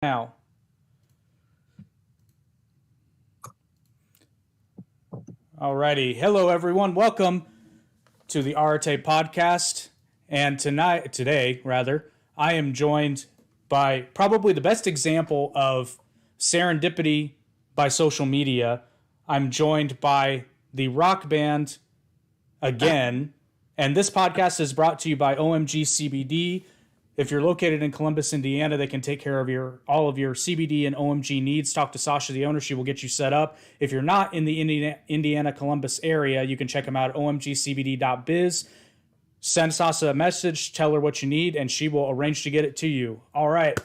Now. Alrighty. Hello, everyone. Welcome to the Arete podcast. And today, I am joined by probably the best example of serendipity by social media. I'm joined by the rock band again. And this podcast is brought to you by OMG CBD. If you're located in Columbus, Indiana, they can take care of all of your CBD and OMG needs. Talk to Sasha, the owner. She will get you set up. If you're not in the Indiana, Columbus area, you can check them out at omgcbd.biz. Send Sasha a message, tell her what you need, and she will arrange to get it to you. All right.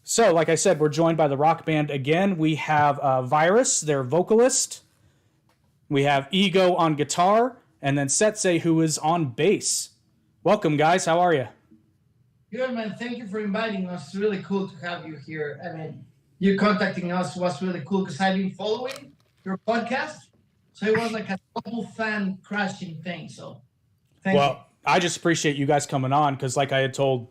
So, like I said, we're joined by the rock band again. We have Virus, their vocalist. We have Ego on guitar, and then Setse, who is on bass. Welcome, guys. How are you? Good, man. Thank you for inviting us. It's really cool to have you here. I mean, you contacting us was really cool because I've been following your podcast. So it was like a double fan crashing thing. So thank you. I just appreciate you guys coming on because, like I had told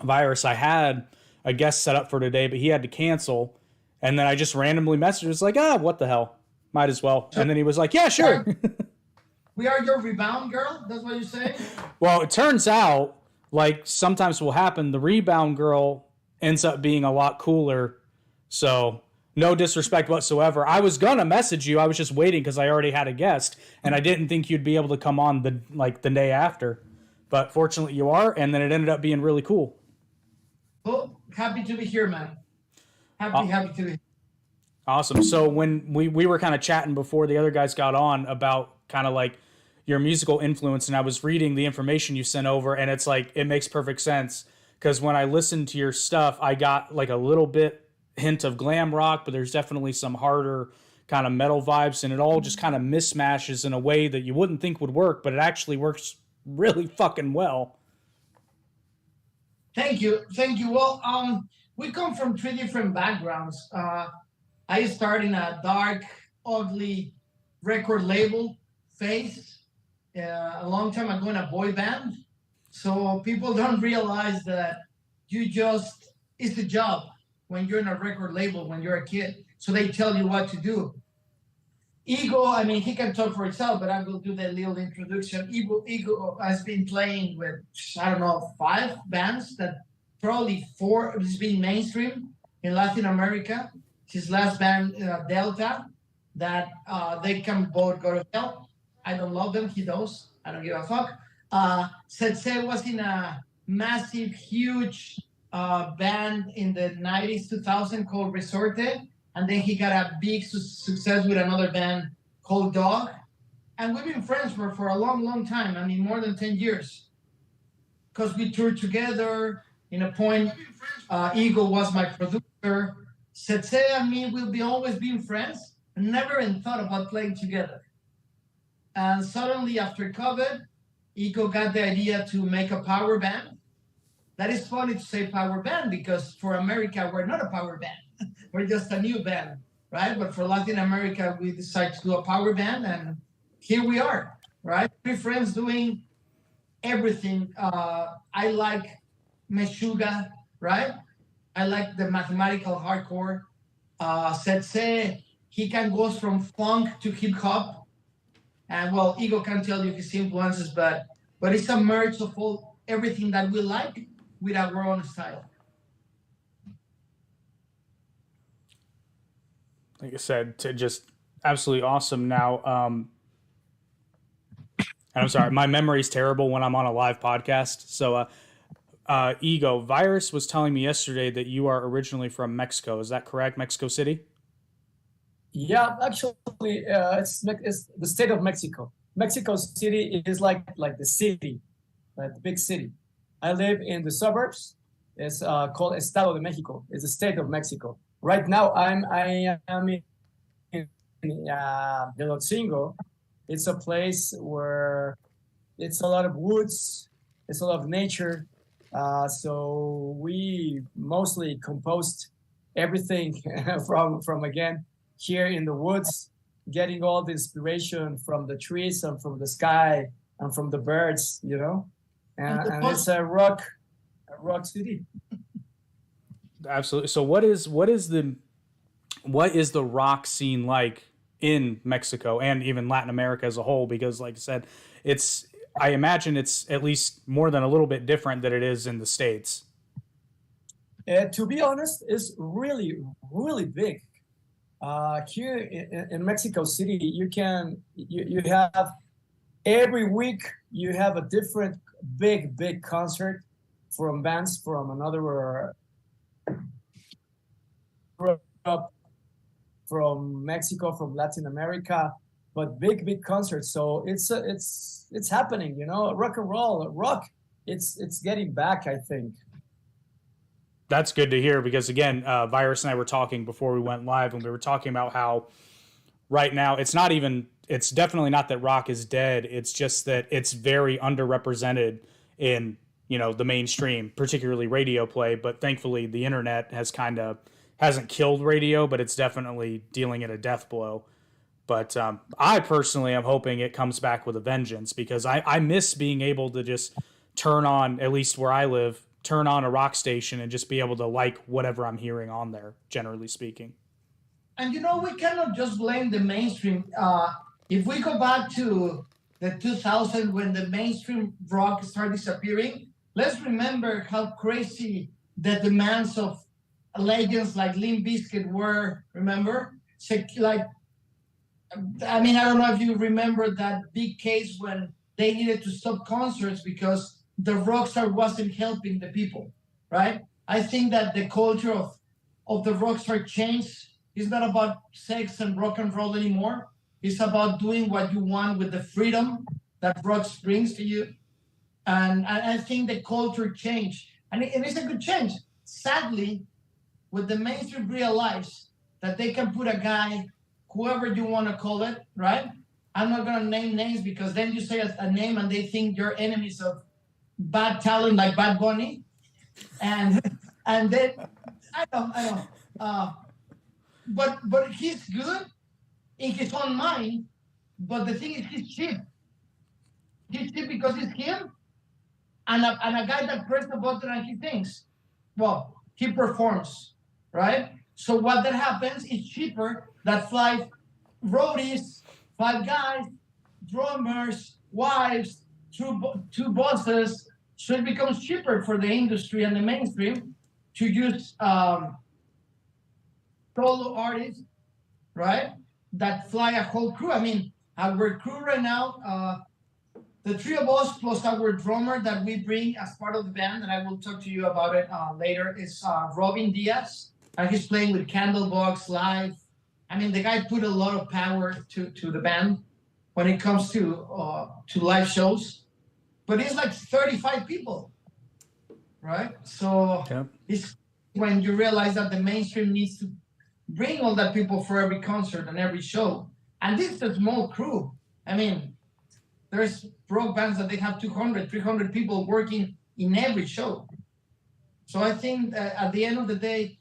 Virus, I had a guest set up for today, but he had to cancel. And then I just randomly messaged him. It's like, what the hell? Might as well. And then he was like, yeah, sure. We are your rebound girl? That's what you're saying? Well, it turns out, like sometimes will happen, the rebound girl ends up being a lot cooler. So no disrespect whatsoever. I was gonna message you. I was just waiting because I already had a guest, and I didn't think you'd be able to come on the day after. But fortunately, you are, and then it ended up being really cool. Well, happy to be here, man. Happy to be here. Awesome. So when we were kind of chatting before the other guys got on about kind of like your musical influence, and I was reading the information you sent over, and it's like it makes perfect sense because when I listened to your stuff, I got like a little bit hint of glam rock, but there's definitely some harder kind of metal vibes, and it all just kind of mismatches in a way that you wouldn't think would work, but it actually works really fucking well. Thank you. Well, we come from three different backgrounds. I started in a dark, ugly record label phase a long time ago in a boy band. So people don't realize that it's a job when you're in a record label, when you're a kid. So they tell you what to do. Ego, I mean, he can talk for himself, but I will do the little introduction. Ego has been playing with, I don't know, 5 bands that probably 4 has been mainstream in Latin America. His last band, Delta, that they can both go to hell. I don't love them. He does. I don't give a fuck. Setse was in a massive, huge band in the 90s, 2000 called Resorte. And then he got a big success with another band called Dog. And we've been friends for a long, long time. I mean, more than 10 years. Because we toured together. In a point, Ego was my producer. Setse and me will be always being friends. Never even thought about playing together. And suddenly after COVID, Ego got the idea to make a power band. That is funny to say power band because for America, we're not a power band. We're just a new band, right? But for Latin America, we decided to do a power band and here we are, right? 3 friends doing everything. I like Meshuggah, right? I like the mathematical hardcore. Setse, he can go from funk to hip hop. And well, Ego can tell you his influences, but it's a merge of everything that we like with our own style. Like I said, just absolutely awesome. Now, I'm sorry, my memory is terrible when I'm on a live podcast. So, Ego, Virus was telling me yesterday that you are originally from Mexico. Is that correct? Mexico City? Yeah, actually, it's the state of Mexico. Mexico City is like the city, like the big city. I live in the suburbs. It's called Estado de Mexico. It's the state of Mexico. Right now, I am in Delotzingo. It's a place where it's a lot of woods. It's a lot of nature. So we mostly composed everything from again here in the woods, getting all the inspiration from the trees and from the sky and from the birds, and it's a rock city. Absolutely. So what is the rock scene like in Mexico and even Latin America as a whole? Because, like I said, I imagine it's at least more than a little bit different than it is in the States. To be honest, it's really, really big. Here in Mexico City, you have every week you have a different big concert from bands from another from Mexico, from Latin America, but big concerts. So it's happening. Rock and roll, rock. It's getting back, I think. That's good to hear because, again, Virus and I were talking before we went live, and we were talking about how right now it's definitely not that rock is dead. It's just that it's very underrepresented in, the mainstream, particularly radio play. But thankfully, the internet hasn't killed radio, but it's definitely dealing it a death blow. But I personally am hoping it comes back with a vengeance because I miss being able to just turn on, at least where I live, turn on a rock station and just be able to like whatever I'm hearing on there, generally speaking. And we cannot just blame the mainstream. If we go back to the 2000 when the mainstream rock started disappearing, let's remember how crazy the demands of legends like Limp Bizkit were. Remember? I don't know if you remember that big case when they needed to stop concerts because the rock star wasn't helping the people, right? I think that the culture of the rock star changed. It's not about sex and rock and roll anymore. It's about doing what you want with the freedom that rock brings to you. And I think the culture changed. And it's a good change. Sadly, with the mainstream realize that they can put a guy, whoever you want to call it, right? I'm not going to name names because then you say a name and they think you're enemies of bad talent like Bad Bunny. And then, I know. But he's good in his own mind. But the thing is, he's cheap. He's cheap because it's him and a guy that presses the button and he thinks, well, he performs, right? So what that happens is cheaper that 5 roadies, 5 guys, drummers, wives, two bosses. So it becomes cheaper for the industry and the mainstream to use solo artists, right? That fly a whole crew. Our crew right now, the 3 of us plus our drummer that we bring as part of the band, and I will talk to you about it later, is Robin Diaz. And he's playing with Candlebox live. The guy put a lot of power to the band when it comes to live shows. But it's like 35 people, right? So It's when you realize that the mainstream needs to bring all that people for every concert and every show. And this is a small crew. There's rock bands that they have 200, 300 people working in every show. So I think that at the end of the day,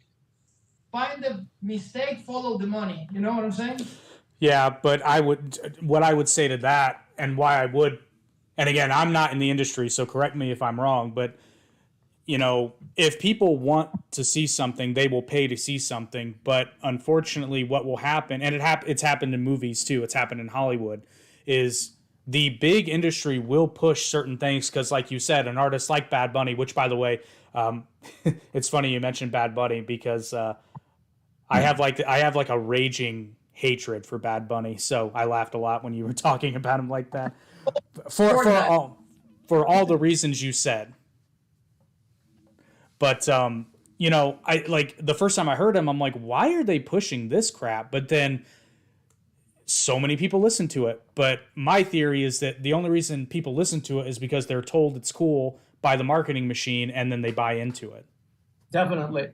find the mistake, follow the money. You know what I'm saying? Yeah, but what I would say to that and why I would, and again, I'm not in the industry, so correct me if I'm wrong, but if people want to see something, they will pay to see something. But unfortunately, what will happen, and it's happened in movies too, it's happened in Hollywood, is the big industry will push certain things because, like you said, an artist like Bad Bunny, which, by the way, it's funny you mentioned Bad Bunny because I have like a raging hatred for Bad Bunny. So I laughed a lot when you were talking about him like that. For all the reasons you said. But I like the first time I heard him, I'm like, why are they pushing this crap? But then so many people listen to it. But my theory is that the only reason people listen to it is because they're told it's cool by the marketing machine and then they buy into it. Definitely.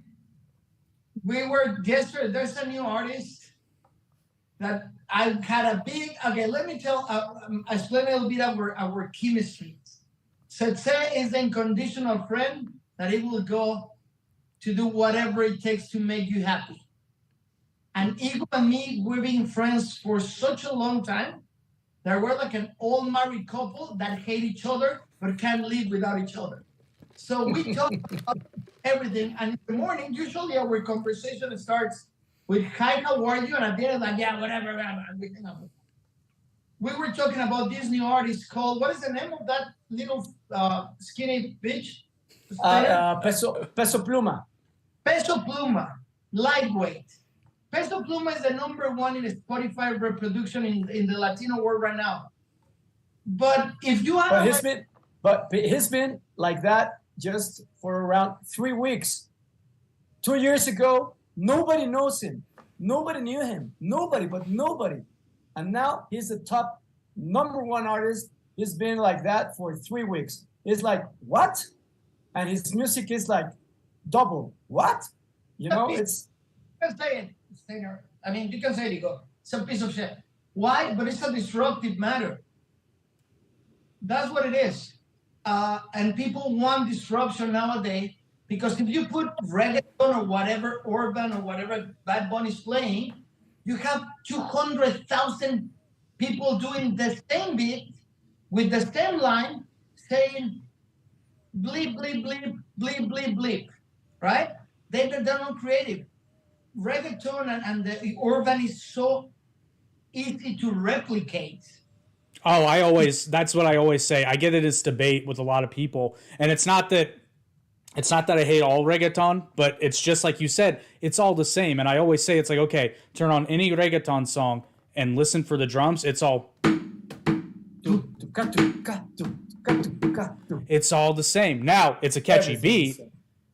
Yesterday, there's a new artist that I had a big, okay, let me explain a little bit our chemistry. Setse is the unconditional friend that it will go to do whatever it takes to make you happy. And Igor and me, we've been friends for such a long time that we're like an old married couple that hate each other but can't live without each other. So we talk about everything. And in the morning, usually our conversation starts with "Hi, how are you?" and at the end, like, "Yeah, whatever." And we were talking about this new artist called, what is the name of that little skinny bitch? Peso Pluma. Peso Pluma, lightweight. Peso Pluma is the number one in Spotify reproduction in the Latino world right now. But if you have, he's been like that just for around 3 weeks. 2 years ago, nobody knows him. Nobody knew him. Nobody. And now he's the top number one artist. He's been like that for 3 weeks. It's like, what? And his music is like double. What? You know, it's... You can say it, Steiner. I mean, you can say it, go. It's a piece of shit. Why? But it's a disruptive matter. That's what it is. And people want disruption nowadays because if you put reggaeton or whatever, urban or whatever Bad Bunny is playing, you have 200,000 people doing the same beat with the same line saying bleep, bleep, bleep, bleep, bleep, bleep, right? They're not creative. Reggaeton and the urban is so easy to replicate. Oh, that's what I always say. I get it as debate with a lot of people. And it's not that I hate all reggaeton, but it's just like you said, it's all the same. And I always say, it's like, okay, turn on any reggaeton song and listen for the drums. It's all... It's all the same. Now, it's a catchy beat.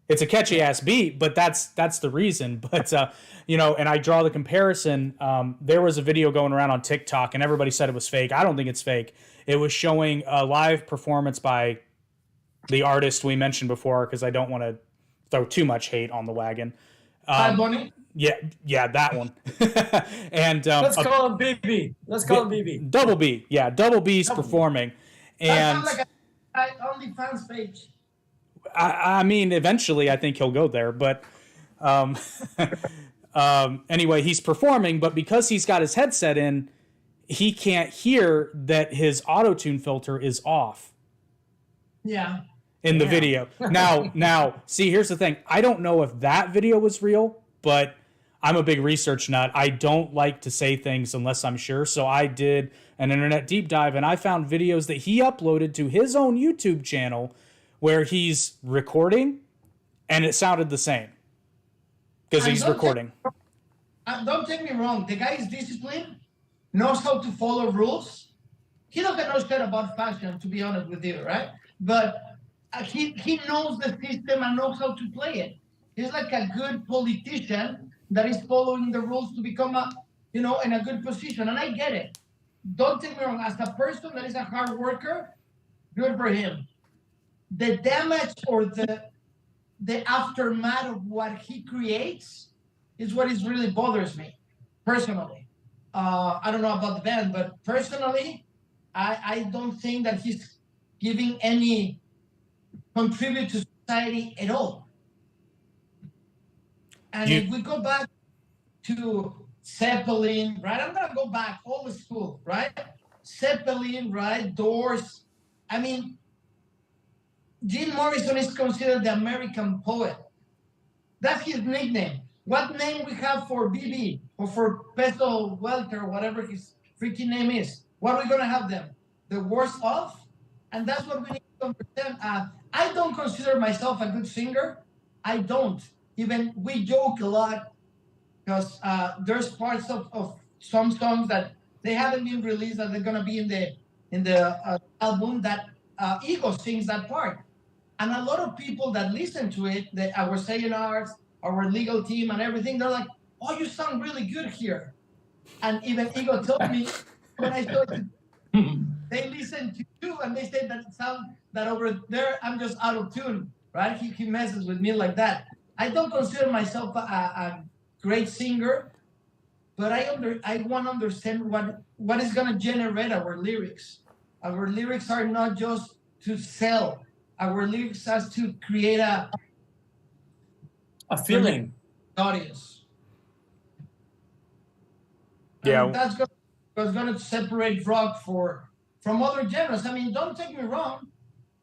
It's a catchy ass beat, but that's the reason. But, and I draw the comparison. There was a video going around on TikTok and everybody said it was fake. I don't think it's fake. It was showing a live performance by the artist we mentioned before, because I don't want to throw too much hate on the wagon. Bad Bunny? Yeah, that one. And let's call him BB. Let's call him BB. Double B. Yeah, Double B's performing. And that sounds like an OnlyFans page. I mean, eventually I think he'll go there, but anyway, he's performing, but because he's got his headset in, he can't hear that his auto-tune filter is off. Yeah. In the video. Now, see, here's the thing. I don't know if that video was real, but I'm a big research nut. I don't like to say things unless I'm sure. So I did an internet deep dive and I found videos that he uploaded to his own YouTube channel where he's recording and it sounded the same because he's recording. Don't take me wrong. The guy is disciplined, knows how to follow rules. He doesn't know shit about fashion, to be honest with you, right? But he knows the system and knows how to play it. He's like a good politician that is following the rules to become in a good position. And I get it. Don't take me wrong. As a person that is a hard worker, good for him. The damage or the aftermath of what he creates is what is really bothers me, personally. I don't know about the band, but personally, I don't think that he's giving any contribute to society at all. And if we go back to Zeppelin, right? I'm gonna go back old school, right? Zeppelin, right? Doors. I mean, Jim Morrison is considered the American poet. That's his nickname. What name we have for BB or for Peso Welter, whatever his freaking name is? What are we gonna have them? The worst off? And that's what we need to understand. I don't consider myself a good singer. I don't. Even we joke a lot because there's parts of some songs that they haven't been released that they're gonna be in the album that Ego sings that part. And a lot of people that listen to it, our A&Rs, our legal team and everything, they're like, "Oh, you sound really good here." And even Ego told me when I started, they listened to you and they said that over there I'm just out of tune, right? He messes with me like that. I don't consider myself a great singer, but I want to understand what is going to generate our lyrics. Our lyrics are not just to sell. Our lyrics has to create a feeling, audience. Yeah, and that's going to separate rock from other genres. I mean, don't take me wrong.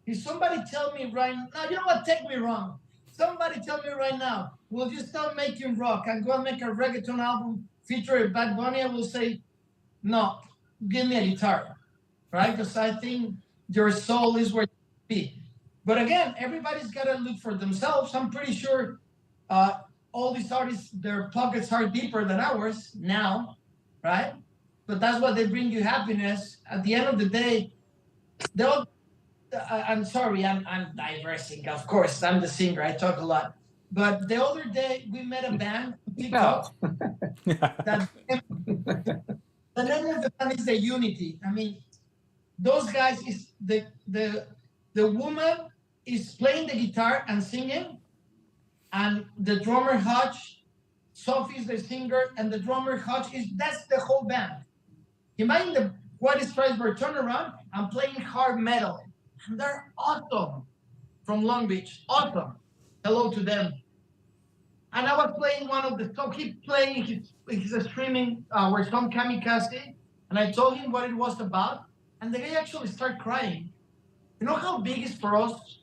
If somebody tell me right now, you know what? Take me wrong. Somebody tell me right now, will you stop making rock and go and make a reggaeton album featuring Bad Bunny? I will say, no, give me a guitar, right? Because I think your soul is where you be. But again, everybody's got to look for themselves. I'm pretty sure uh, all these artists, their pockets are deeper than ours now, right? But that's what they bring you happiness. At the end of the day, they'll I'm sorry, I'm diversing. Of course, I'm the singer. I talk a lot. But the other day, we met a band on TikTok. That the name of the band is the Unity. I mean, those guys is the woman is playing the guitar and singing, and the drummer Hutch, Sophie's the singer, and the drummer Hutch is that's the whole band. Imagine the White Stripes were turned around and playing hard metal. And they're awesome from Long Beach. Awesome. Hello to them. And I was playing one of the songs. He playing his streaming were some kamikaze. And I told him what it was about. And the guy actually started crying. You know how big it is for us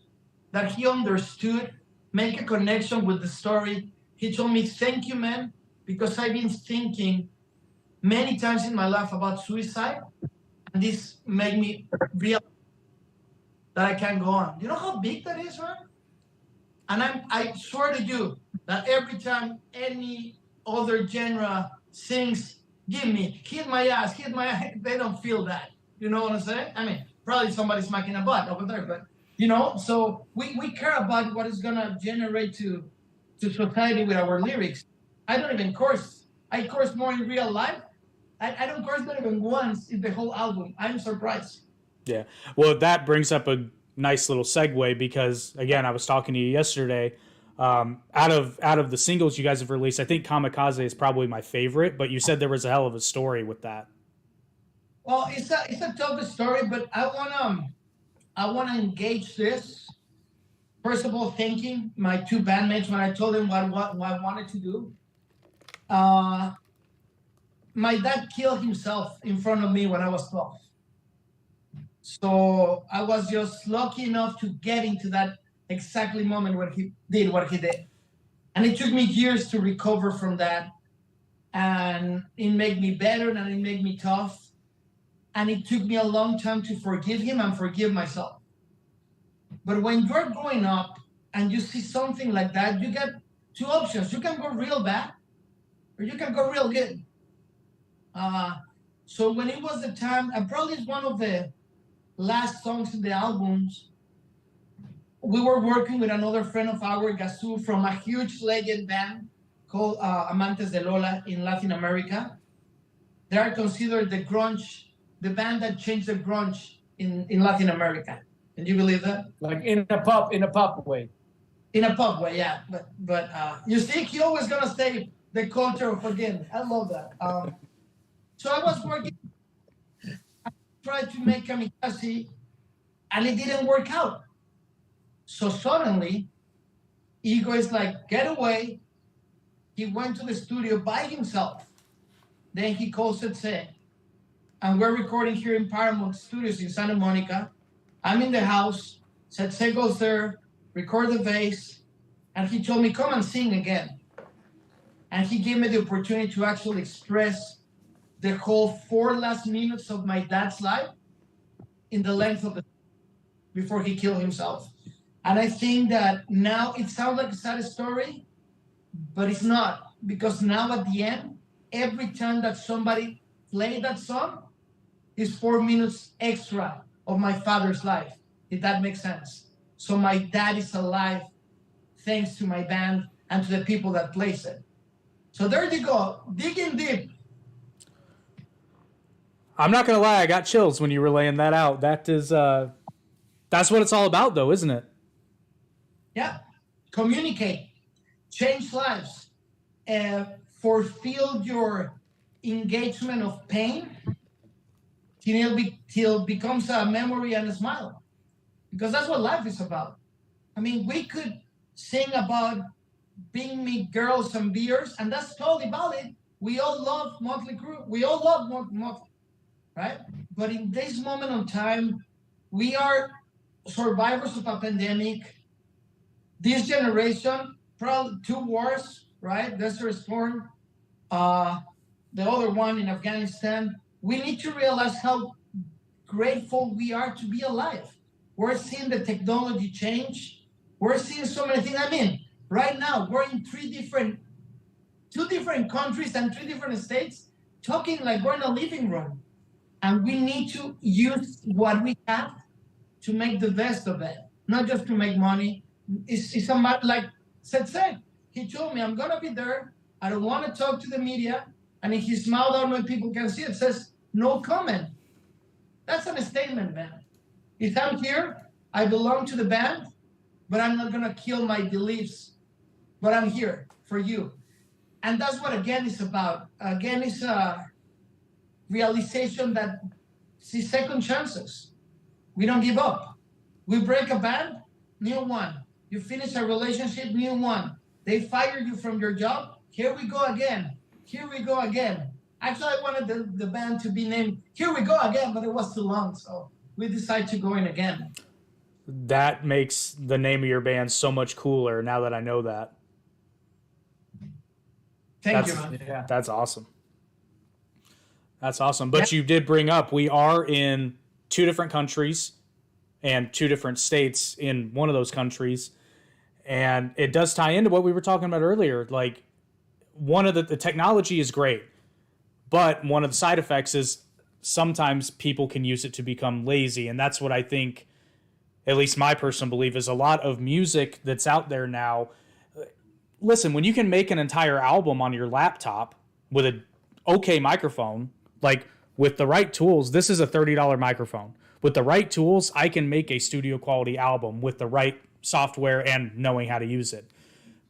that he understood, make a connection with the story. He told me, thank you, man, because I've been thinking many times in my life about suicide. And this made me realize that I can go on. You know how big that is, man? And I swear to you that every time any other genre sings, give me, hit my ass, they don't feel that. You know what I'm saying? I mean, probably somebody's smacking a butt over there, but you know, so we care about what is gonna generate to society with our lyrics. I don't even curse. I curse more in real life. I don't curse not even once in the whole album. I'm surprised. Yeah. Well, that brings up a nice little segue because again, I was talking to you yesterday. Out of the singles you guys have released, I think Kamikaze is probably my favorite. But you said there was a hell of a story with that. Well, it's a tough story, but I wanna engage this. First of all, thanking my two bandmates when I told them what I wanted to do. My dad killed himself in front of me when I was 12. So I was just lucky enough to get into that exactly moment when he did what he did. And it took me years to recover from that. And it made me better and it made me tough. And it took me a long time to forgive him and forgive myself. But when you're growing up and you see something like that, you get two options. You can go real bad or you can go real good. So when it was the time, and probably it's one of the last songs in the albums, we were working with another friend of ours, Gasu, from a huge legend band called Amantes de Lola in Latin America. They are considered the band that changed the grunge in Latin America. Can you believe that? Like in a pop way. In a pop way, yeah. But you see, he always gonna stay the culture of again. I love that. So I was working, I tried to make Kamikaze, and it didn't work out. So suddenly, Ego is like, get away. He went to the studio by himself. Then he calls Setse, and we're recording here in Paramount Studios in Santa Monica. I'm in the house. Setse goes there, record the bass, and he told me, come and sing again. And he gave me the opportunity to actually express the whole 4 last minutes of my dad's life in the length of the before he killed himself. And I think that now it sounds like a sad story, but it's not, because now at the end, every time that somebody played that song is 4 minutes extra of my father's life, if that makes sense. So my dad is alive thanks to my band and to the people that plays it. So there you go, digging deep. I'm not gonna lie, I got chills when you were laying that out. That is, that's what it's all about, though, isn't it? Yeah, communicate, change lives, fulfill your engagement of pain till it becomes a memory and a smile, because that's what life is about. I mean, we could sing about being me girls and beers, and that's totally valid. We all love Motley Crue. We all love Motley, right? But in this moment of time, we are survivors of a pandemic. this generation, probably two wars, right? Desert Storm, uh, the other one in Afghanistan. We need to realize how grateful we are to be alive. We're seeing the technology change. We're seeing so many things. I mean, right now we're in two different countries and three different states, talking like we're in a living room, and we need to use what we have to make the best of it, not just to make money. It's somebody like said. He told me, I'm gonna be there. I don't want to talk to the media. And in his mouth, I don't know if people can see it, says no comment. That's a statement, man. If I'm here, I belong to the band, but I'm not gonna kill my beliefs. But I'm here for you. And that's what again is about. Again, is a realization that see second chances. We don't give up. We break a band, new one. You finish a relationship, new one. They fire you from your job. Here we go again. Here we go again. Actually, I wanted the band to be named Here We Go Again, but it was too long, so we decided to go in again. That makes the name of your band so much cooler now that I know that. Thank you, man. Yeah. That's awesome. That's awesome. But you did bring up we are in two different countries and two different states in one of those countries. And it does tie into what we were talking about earlier. Like, one of the technology is great, but one of the side effects is sometimes people can use it to become lazy. And that's what I think, at least my personal belief, is a lot of music that's out there now. Listen, when you can make an entire album on your laptop with a okay microphone, like with the right tools, this is a $30 microphone. With the right tools, I can make a studio quality album with the right software and knowing how to use it.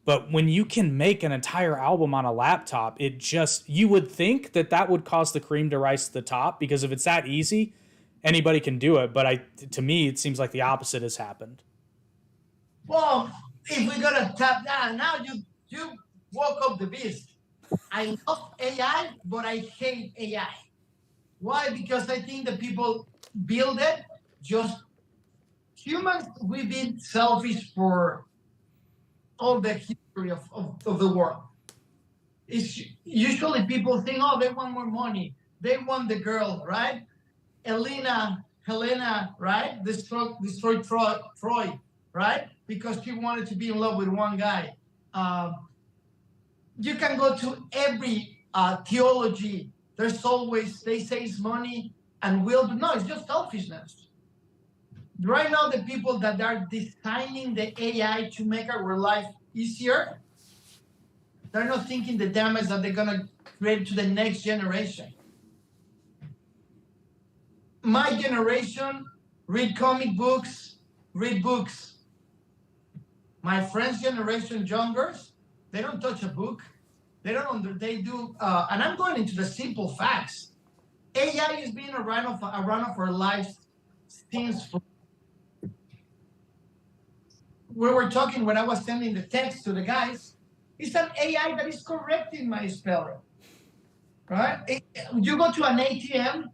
But when you can make an entire album on a laptop, it just, you would think that that would cause the cream to rise to the top, because if it's that easy, anybody can do it. But to me, it seems like the opposite has happened. Well, if we're gonna tap that, now you woke up the beast. I love AI, but I hate AI. Why? Because I think the people build it. Just humans, we've been selfish for all the history of the world. It's usually people think, oh, they want more money. They want the girl, right? Helena, right? Destroyed Troy, right? Because she wanted to be in love with one guy. You can go to every theology. There's always, they say it's money and will, but no, it's just selfishness. Right now, the people that are designing the AI to make our life easier, they're not thinking the damage that they're gonna create to the next generation. My generation read comic books, read books. My friends' generation, youngers, they don't touch a book. They don't. They do. And I'm going into the simple facts. AI is being a run of our lives since we were talking when I was sending the text to the guys. It's an AI that is correcting my spelling. Right? You go to an ATM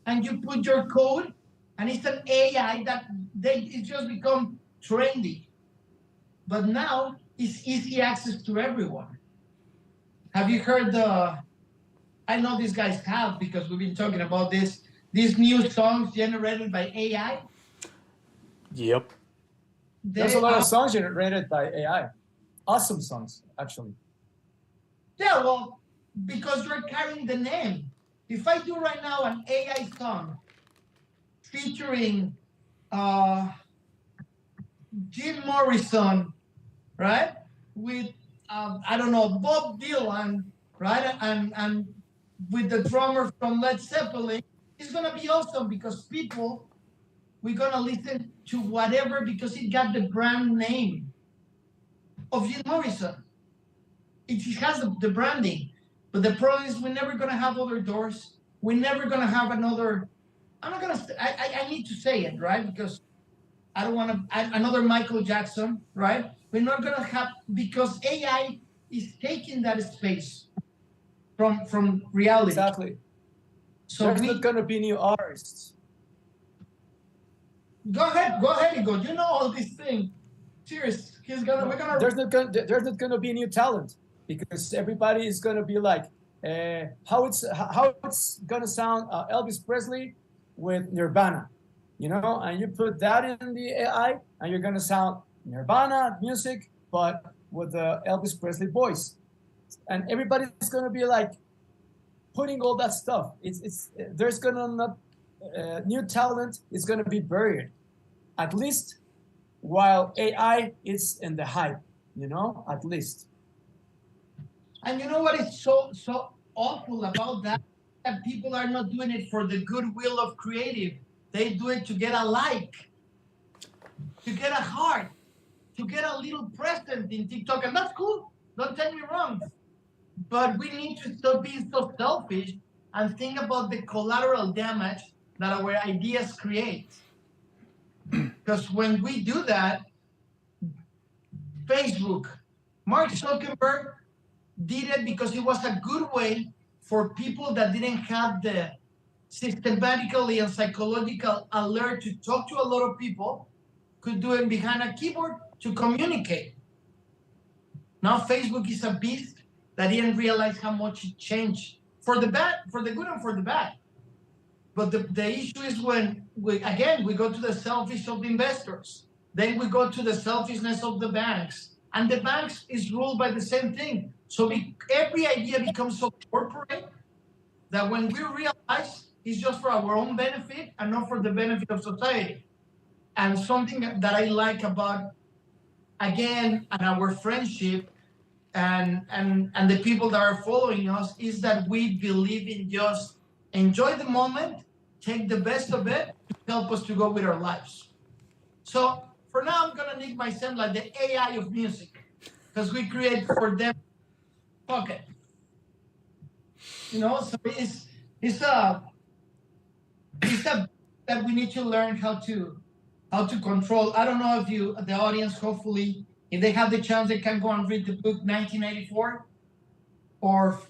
and you put your code, and it's an AI that it just become trendy. But now it's easy access to everyone. Have you heard I know these guys have, because we've been talking about these new songs generated by AI? Yep. There's a lot of songs generated by AI. Awesome songs, actually. Yeah, well, because you're carrying the name. If I do right now an AI song featuring Jim Morrison, right? With I don't know, Bob Dylan, right? And with the drummer from Led Zeppelin, it's gonna be awesome, because we're gonna listen to whatever, because it got the brand name of Jim Morrison. It has the branding. But the problem is, we're never gonna have other doors. We're never gonna have another. I'm not gonna. I need to say it, right? Because I don't want to. Another Michael Jackson, right? We're not gonna have, because AI is taking that space from reality. Exactly. So there's not gonna be new artists. Go ahead, Igor. You know all these things. Cheers. We're gonna. There's not gonna be new talent because everybody is gonna be like, how it's gonna sound Elvis Presley with Nirvana, and you put that in the AI, and you're gonna sound Nirvana music, but with the Elvis Presley voice, and everybody's gonna be like putting all that stuff. There's gonna not new talent is gonna be buried, at least while AI is in the hype, at least. And you know what is so awful about that? That people are not doing it for the goodwill of creative. They do it to get a like, to get a heart, to get a little present in TikTok, and that's cool. Don't take me wrong. But we need to stop being so selfish and think about the collateral damage that our ideas create. Because when we do that, Facebook, Mark Zuckerberg did it because it was a good way for people that didn't have the systematically and psychological alert to talk to a lot of people, could do it behind a keyboard to communicate. Now Facebook is a beast that didn't realize how much it changed for the bad, for the good and for the bad. But the issue is when we go to the selfish of the investors. Then we go to the selfishness of the banks. And the banks is ruled by the same thing. So every idea becomes so corporate that when we realize it's just for our own benefit and not for the benefit of society. And something that I like about, again, and our friendship and the people that are following us is that we believe in just enjoy the moment, take the best of it to help us to go with our lives. So for now, I'm going to nick myself like the AI of music because we create for them pocket. So it's a that we need to learn how to control. I don't know if the audience, hopefully, if they have the chance, they can go and read the book 1984 or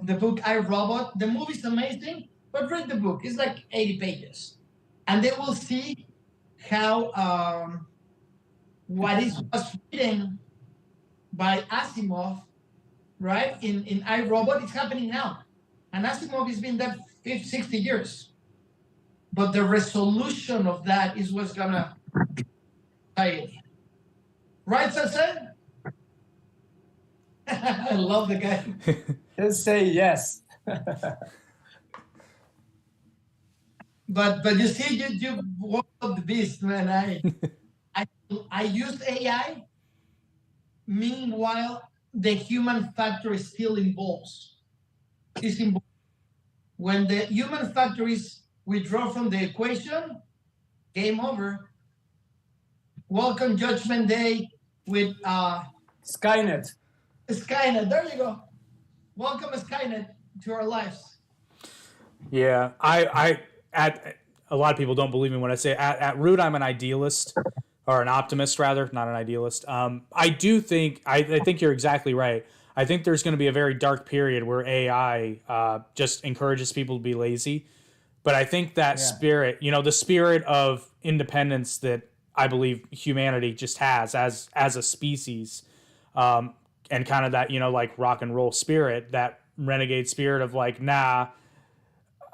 the book I, Robot. The movie's amazing, but read the book. It's like 80 pages. And they will see how was written by Asimov, right, in I, Robot, it's happening now. And Asimov has been there 50, 60 years. But the resolution of that is what's going to society. Right, Sase? I love the guy. Just say yes. But you see, you walk up the beast, man. I use AI. Meanwhile, the human factor is still involved. It's involved. When the human factor is withdrawn from the equation, game over. Welcome Judgment Day with Skynet. Skynet. There you go. Welcome Skynet to our lives. Yeah, I a lot of people don't believe me when I say at root I'm an idealist, or an optimist rather, not an idealist. I think you're exactly right. I think there's going to be a very dark period where AI just encourages people to be lazy. But I think that spirit, the spirit of independence that I believe humanity just has as a species, and kind of that, like rock and roll spirit, that renegade spirit of like, nah,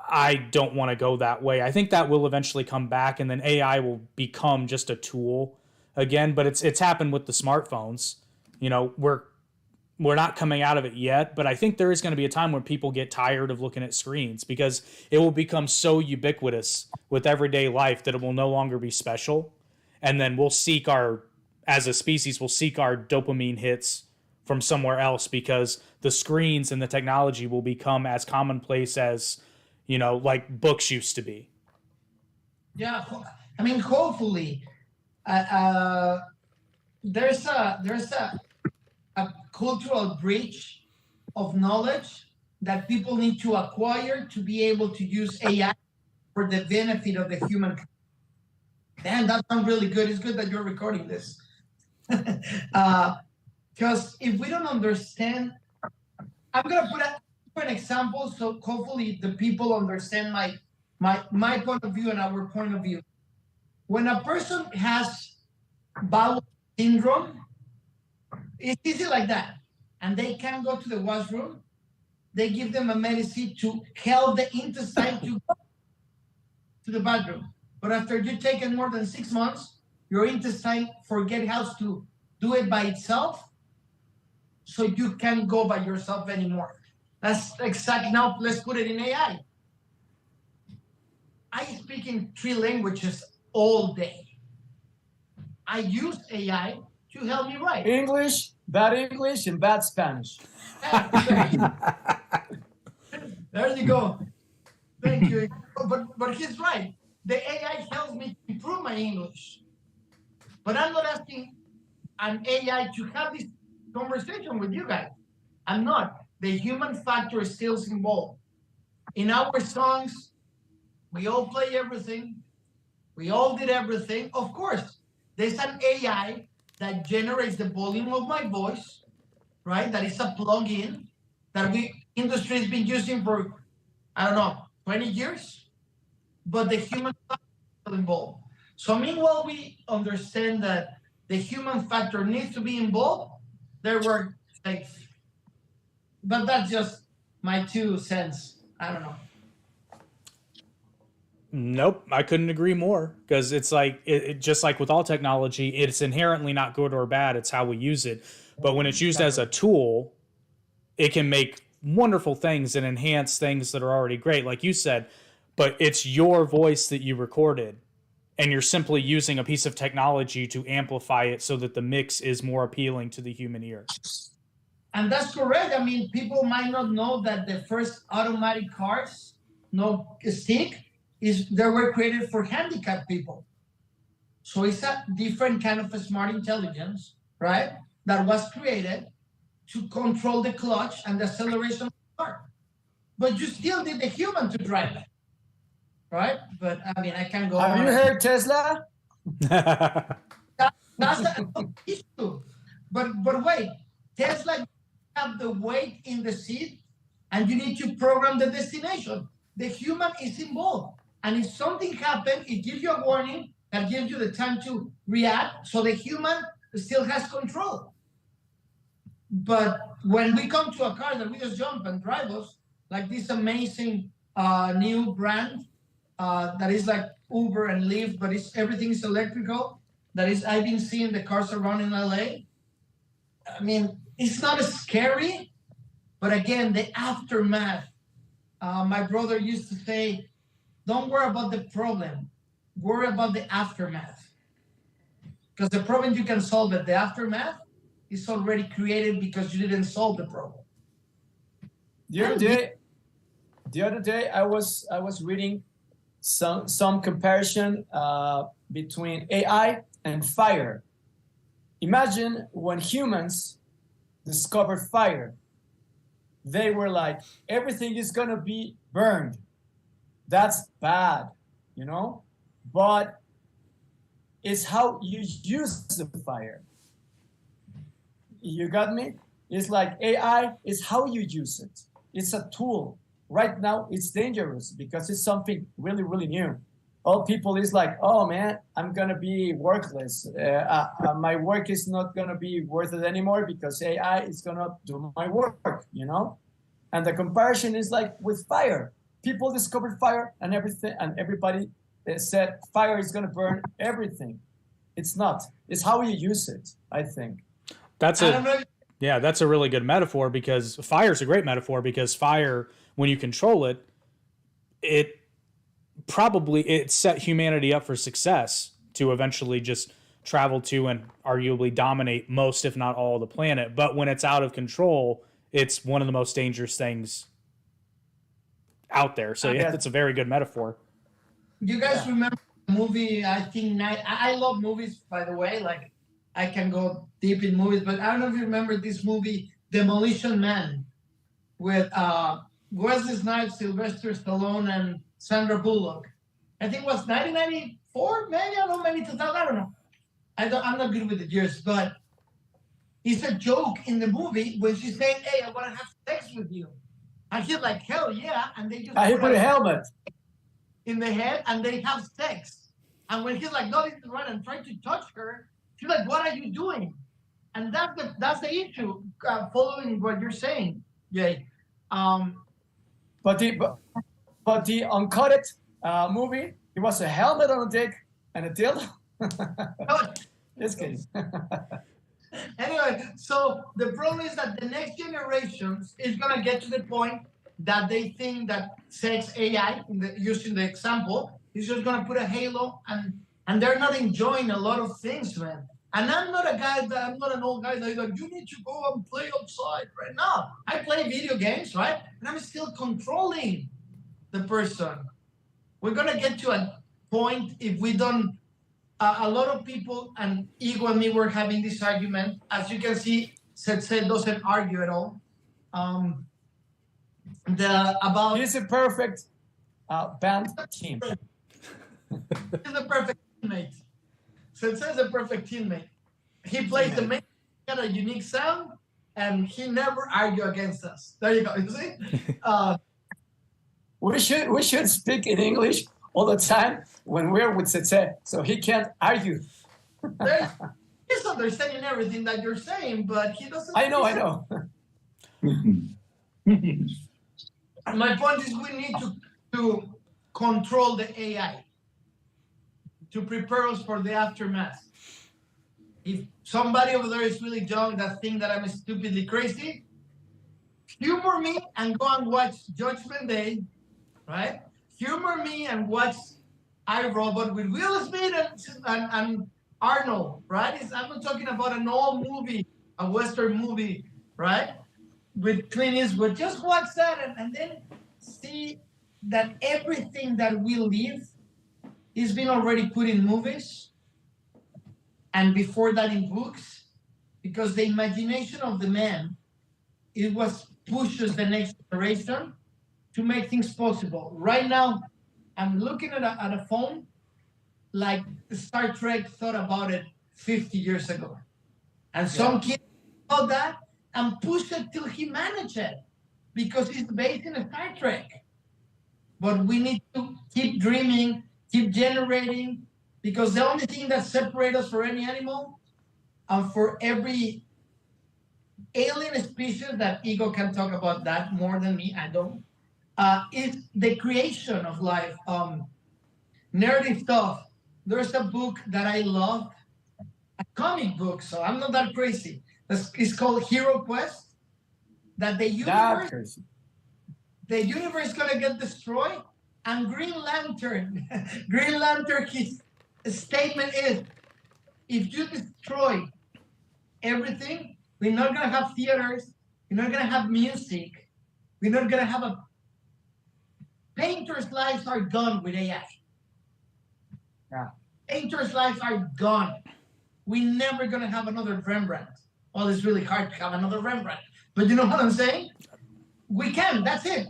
I don't want to go that way. I think that will eventually come back, and then AI will become just a tool again. But it's happened with the smartphones. We're not coming out of it yet, but I think there is going to be a time when people get tired of looking at screens because it will become so ubiquitous with everyday life that it will no longer be special. And then as a species, we'll seek our dopamine hits from somewhere else because the screens and the technology will become as commonplace as, like books used to be. Yeah, I mean, hopefully, there's a cultural breach of knowledge that people need to acquire to be able to use AI for the benefit of the human. Man, that sounds really good. It's good that you're recording this. Because if we don't understand, I'm going to put an example so hopefully the people understand my point of view and our point of view. When a person has bowel syndrome. It's easy like that. And they can't go to the washroom. They give them a medicine to help the intestine to go to the bathroom. But after you take it more than 6 months, your intestine forget how to do it by itself, so you can't go by yourself anymore. That's exactly, now let's put it in AI. I speak in 3 languages all day. I use AI to help me write. English, and bad Spanish. There you go. Thank you. But he's right. The AI helps me improve my English. But I'm not asking an AI to have this conversation with you guys. I'm not. The human factor is still involved. In our songs, we all play everything. We all did everything. Of course, there's an AI that generates the volume of my voice, right? That is a plug-in that industry has been using for, I don't know, 20 years. But the human factor is still involved. So meanwhile, we understand that the human factor needs to be involved, there were safe. But that's just my 2 cents. I don't know. Nope, I couldn't agree more, because it's like it just like with all technology, it's inherently not good or bad. It's how we use it. But when it's used as a tool, it can make wonderful things and enhance things that are already great, like you said. But it's your voice that you recorded, and you're simply using a piece of technology to amplify it so that the mix is more appealing to the human ear. And that's correct. I mean, people might not know that the first automatic cars, no stick, they were created for handicapped people. So it's a different kind of a smart intelligence, right? That was created to control the clutch and the acceleration of the car. But you still need the human to drive it, right? But I mean, I can't go. Have you heard Tesla? That's the issue. But wait, Tesla have the weight in the seat, and you need to program the destination. The human is involved. And if something happens, it gives you a warning that gives you the time to react. So the human still has control. But when we come to a car that we just jump and drive us, like this amazing new brand that is like Uber and Lyft, but everything is electrical. I've been seeing the cars around in LA. I mean, it's not as scary, but again, the aftermath. My brother used to say, don't worry about the problem, worry about the aftermath. Because the problem, you can solve it. The aftermath is already created because you didn't solve the problem. The other day, I was reading some comparison between AI and fire. Imagine when humans discovered fire, they were like, everything is gonna be burned. That's bad, you know? But it's how you use the fire. You got me? It's like AI is how you use it. It's a tool. Right now, it's dangerous because it's something really, really new. All people is like, oh man, I'm gonna be worthless. My work is not gonna be worth it anymore because AI is gonna do my work, you know? And the comparison is like with fire. People discovered fire and everything, and everybody said fire is gonna burn everything. It's not. It's how you use it, I think. That's a really good metaphor, because fire's a great metaphor, because fire, when you control it, it set humanity up for success to eventually just travel to and arguably dominate most, if not all, of the planet. But when it's out of control, it's one of the most dangerous things out there. So yeah, that's a very good metaphor. You guys remember the movie, I think, I love movies, by the way. Like, I can go deep in movies, but I don't know if you remember this movie, Demolition Man, with Wesley Snipes, Sylvester Stallone, and Sandra Bullock. I think it was 1994, maybe, I don't know, maybe 2000, I don't know. I'm not good with the years, but it's a joke in the movie when she's saying, hey, I want to have sex with you. And he's like, hell yeah. And they just he put a helmet in the head and they have sex. And when he's like, no, this is right, and trying to touch her, She's like, what are you doing? And that's the issue. Following what you're saying, Jay. But the uncutted movie, it was a helmet on a dick and a dildo. Just kidding. Anyway, so the problem is that the next generation is gonna get to the point that they think that sex AI, using the example, is just gonna put a halo, and they're not enjoying a lot of things, man. And I'm not an old guy that's like, you need to go and play outside right now. I play video games, right? And I'm still controlling the person. We're gonna get to a point if we don't. A lot of people, and Ego and me were having this argument. As you can see, Sensei doesn't argue at all. He's a perfect band team. He's a perfect teammate. Sensei is a perfect teammate. He plays the main, got a unique sound, and he never argue against us. There you go. You see? We should speak in English all the time when we're with Sensei, so he can't argue. He's understanding everything that you're saying, but he doesn't. I know. My point is, we need to control the AI to prepare us for the aftermath. If somebody over there is really young that think that I'm stupidly crazy, humor me and go and watch Judgment Day, right? Humor me and watch iRobot with Will Smith and Arnold, right? I'm not talking about an old movie, a Western movie, right? With Clint Eastwood. Just watch that and then see that everything that we live is been already put in movies and before that in books, because the imagination of the man, it was pushes the next generation to make things possible. Right now, I'm looking at a phone like Star Trek thought about it 50 years ago. And some kid thought that and pushed it till he managed it because it's based in a Star Trek. But we need to keep dreaming, keep generating, because the only thing that separates us from any animal and for every alien species, that Ego can talk about that more than me, I don't, is the creation of life. Narrative stuff. There's a book that I love, a comic book, so I'm not that crazy. It's called Hero Quest. That the universe is gonna get destroyed, and Green Lantern, his statement is, if you destroy everything, we're not gonna have theaters, we're not gonna have music, we're not gonna have a painters' lives are gone with AI. Yeah. Painters' lives are gone. We're never gonna have another Rembrandt. Well, it's really hard to have another Rembrandt, but you know what I'm saying? We can. That's it.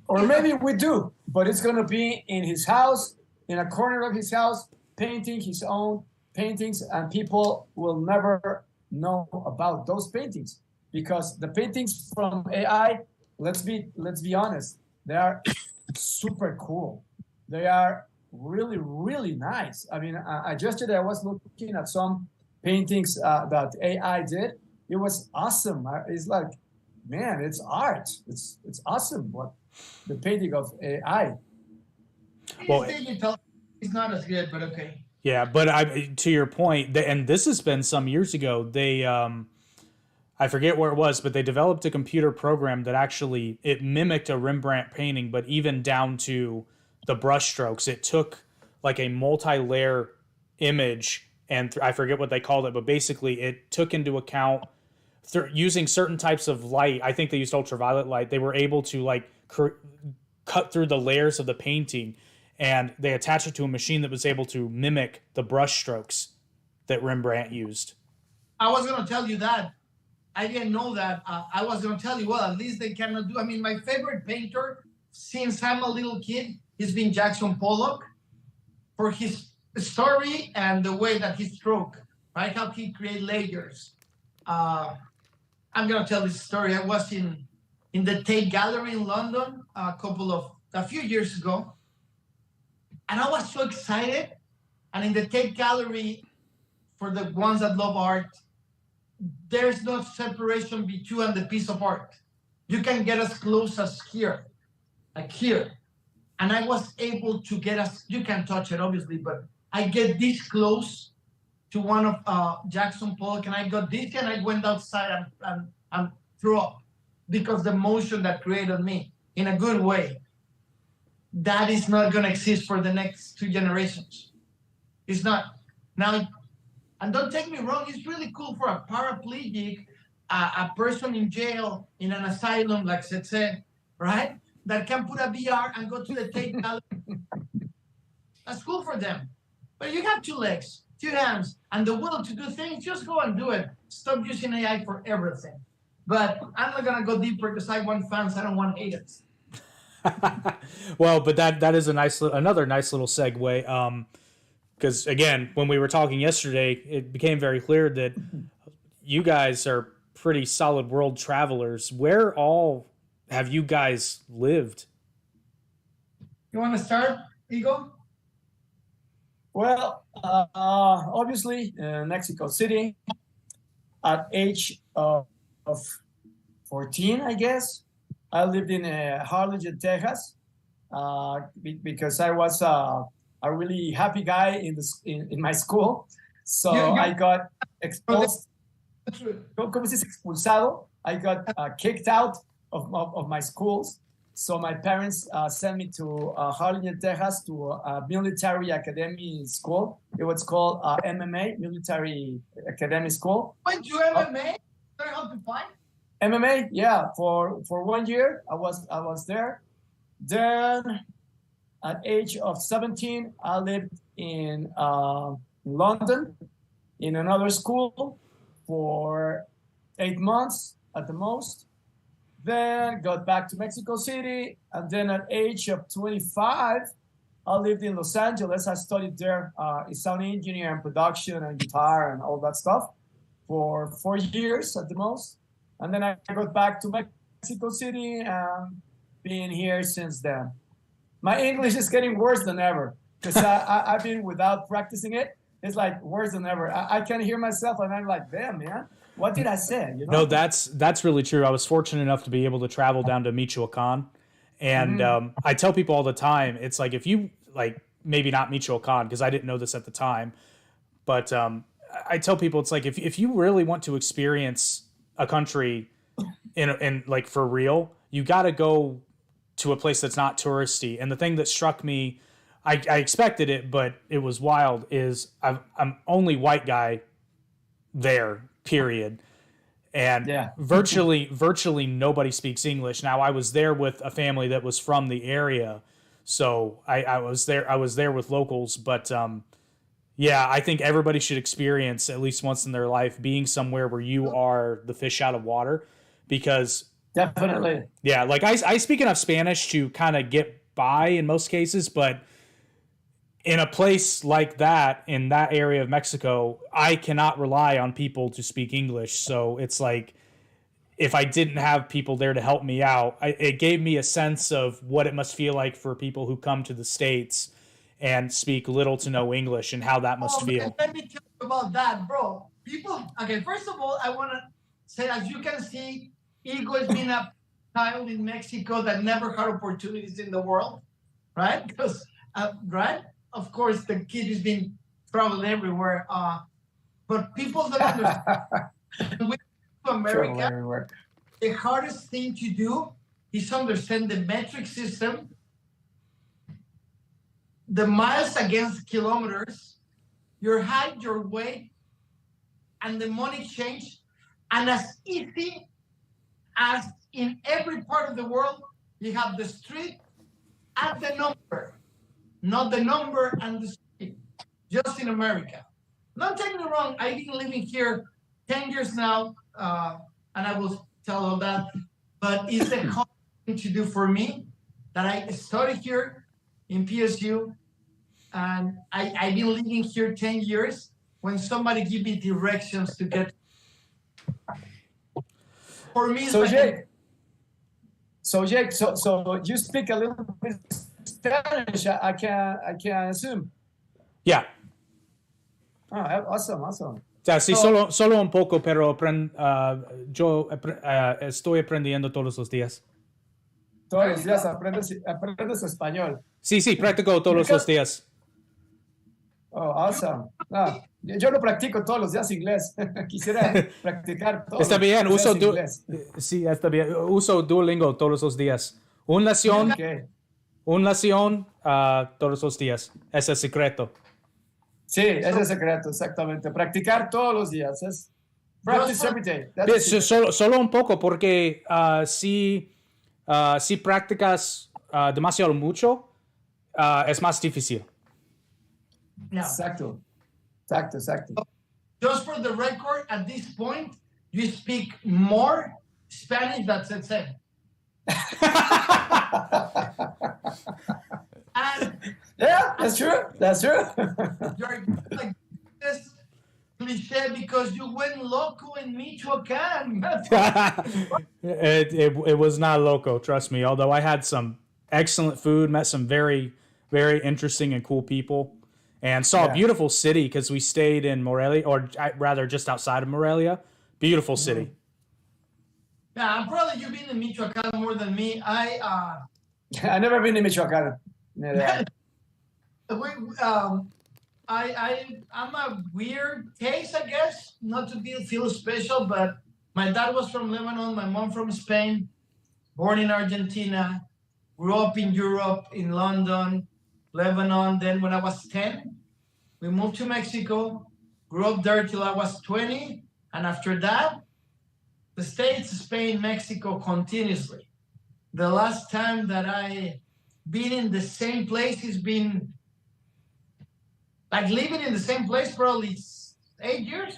Or maybe we do, but it's gonna be in his house, in a corner of his house, painting his own paintings, and people will never know about those paintings because the paintings from AI, let's be honest, they are super cool. They are really, really nice. I mean, yesterday I was looking at some paintings that AI did. It was awesome. It's like, man, it's art. It's awesome. What the painting of AI. Well, digital is not as good, but okay. Yeah, but to your point, and this has been some years ago. They, I forget where it was, but they developed a computer program that actually it mimicked a Rembrandt painting, but even down to the brush strokes. It took like a multi-layer image, and I forget what they called it, but basically it took into account using certain types of light. I think they used ultraviolet light. They were able to like cut through the layers of the painting, and they attached it to a machine that was able to mimic the brush strokes that Rembrandt used. I was going to tell you that. I didn't know that. I was going to tell you, well, at least they cannot do. I mean, my favorite painter since I'm a little kid has been Jackson Pollock for his story and the way that he stroke, right? How he create layers. I'm going to tell this story. I was in the Tate Gallery in London a few years ago. And I was so excited. And in the Tate Gallery, for the ones that love art, there's no separation between and the piece of art. You can get as close as here, like here. And I was able to get us, you can touch it obviously, but I get this close to one of Jackson Pollock, and I got this, and I went outside and threw up because the motion that created me in a good way, that is not going to exist for the next 2 generations. It's not. Now, and don't take me wrong, it's really cool for a paraplegic, a person in jail, in an asylum, like Setse, right? That can put a VR and go to the Tate Gallery. That's cool for them. But you have 2 legs, 2 hands, and the will to do things, just go and do it. Stop using AI for everything. But I'm not going to go deeper because I want fans, I don't want haters. Well, but that is another nice little segue. Because again, when we were talking yesterday, it became very clear that you guys are pretty solid world travelers. Where all have you guys lived? You want to start, Eagle? Well, obviously, Mexico City. At age of 14, I guess, I lived in Harlingen, Texas, because I was a really happy guy in my school. So I got exposed. ¿Cómo se dice expulsado? I got kicked out of my schools. So my parents sent me to Harlingen, Texas, to a military academy school. It was called MMA, Military Academy School. Went to MMA? Learn how to fight? MMA, yeah. For 1 year, I was there. Then, at age of 17, I lived in London, in another school, for 8 months at the most. Then got back to Mexico City, and then at age of 25, I lived in Los Angeles. I studied there sound engineer and production and guitar and all that stuff for 4 years at the most. And then I got back to Mexico City and been here since then. My English is getting worse than ever because I've been without practicing it. It's like worse than ever. I can hear myself and I'm like, damn, man. What did I say? You know? No, that's really true. I was fortunate enough to be able to travel down to Michoacan, and I tell people all the time, it's like if you maybe not Michoacan because I didn't know this at the time, but I tell people it's like if you really want to experience a country in like for real, you got to go to a place that's not touristy. And the thing that struck me, I expected it, but it was wild. Is I'm only white guy there. Period. And virtually nobody speaks English. Now I was there with a family that was from the area, so I was there with locals. But yeah, I think everybody should experience at least once in their life being somewhere where you are the fish out of water, because definitely, yeah, like I speak enough Spanish to kind of get by in most cases, but in a place like that, in that area of Mexico, I cannot rely on people to speak English. So it's like, if I didn't have people there to help me out, it gave me a sense of what it must feel like for people who come to the States and speak little to no English and how that must feel. Man, let me tell you about that, bro. Okay, first of all, I want to say, as you can see, Igo has been a child in Mexico that never had opportunities in the world, right? Because, right? Of course, the kid has been traveling everywhere. But people don't understand. When we go to America, the hardest thing to do is understand the metric system, the miles against kilometers, your height, your weight, and the money exchange. And as easy as in every part of the world, you have the street and the number. Not the number and the street, just in America. Don't take me wrong, I've been living here 10 years now, and I will tell all that, but it's the hard thing to do for me that I started here in PSU, and I've been living here 10 years. When somebody give me directions to get, for me, so Jake, so you speak a little bit Spanish, I can assume. Yeah. Oh, awesome, awesome. O sea, sí, solo un poco, pero yo estoy aprendiendo todos los días. Todos los días aprendes español. Sí, practico todos los días. Oh, awesome. No, yo no practico todos los días inglés. Quisiera practicar todos Está bien, los días inglés. Sí, está bien. Uso Duolingo todos los días. Una lección todos los días. Ese es el secreto. Sí, ese es el secreto, exactamente. Practicar todos los días. Es practice every day. Solo un poco, porque si practicas demasiado mucho, es más difícil. No. Exacto. Just for the record, at this point, you speak more Spanish than Sensei. And yeah, that's true. you're like this cliche because you went loco in Michoacan. It was not loco, trust me. Although I had some excellent food, met some very, very interesting and cool people, and saw a beautiful city because we stayed in Morelia, or rather just outside of Morelia. Beautiful city. Yeah, I'm probably you've been in Michoacan more than me. I never been in Michoacan. I'm a weird case, I guess, not to feel special, but my dad was from Lebanon, my mom from Spain, born in Argentina, grew up in Europe, in London, Lebanon. Then when I was 10, we moved to Mexico, grew up there till I was 20. And after that, the States, Spain, Mexico continuously. The last time that I been in the same place has been like living in the same place probably 8 years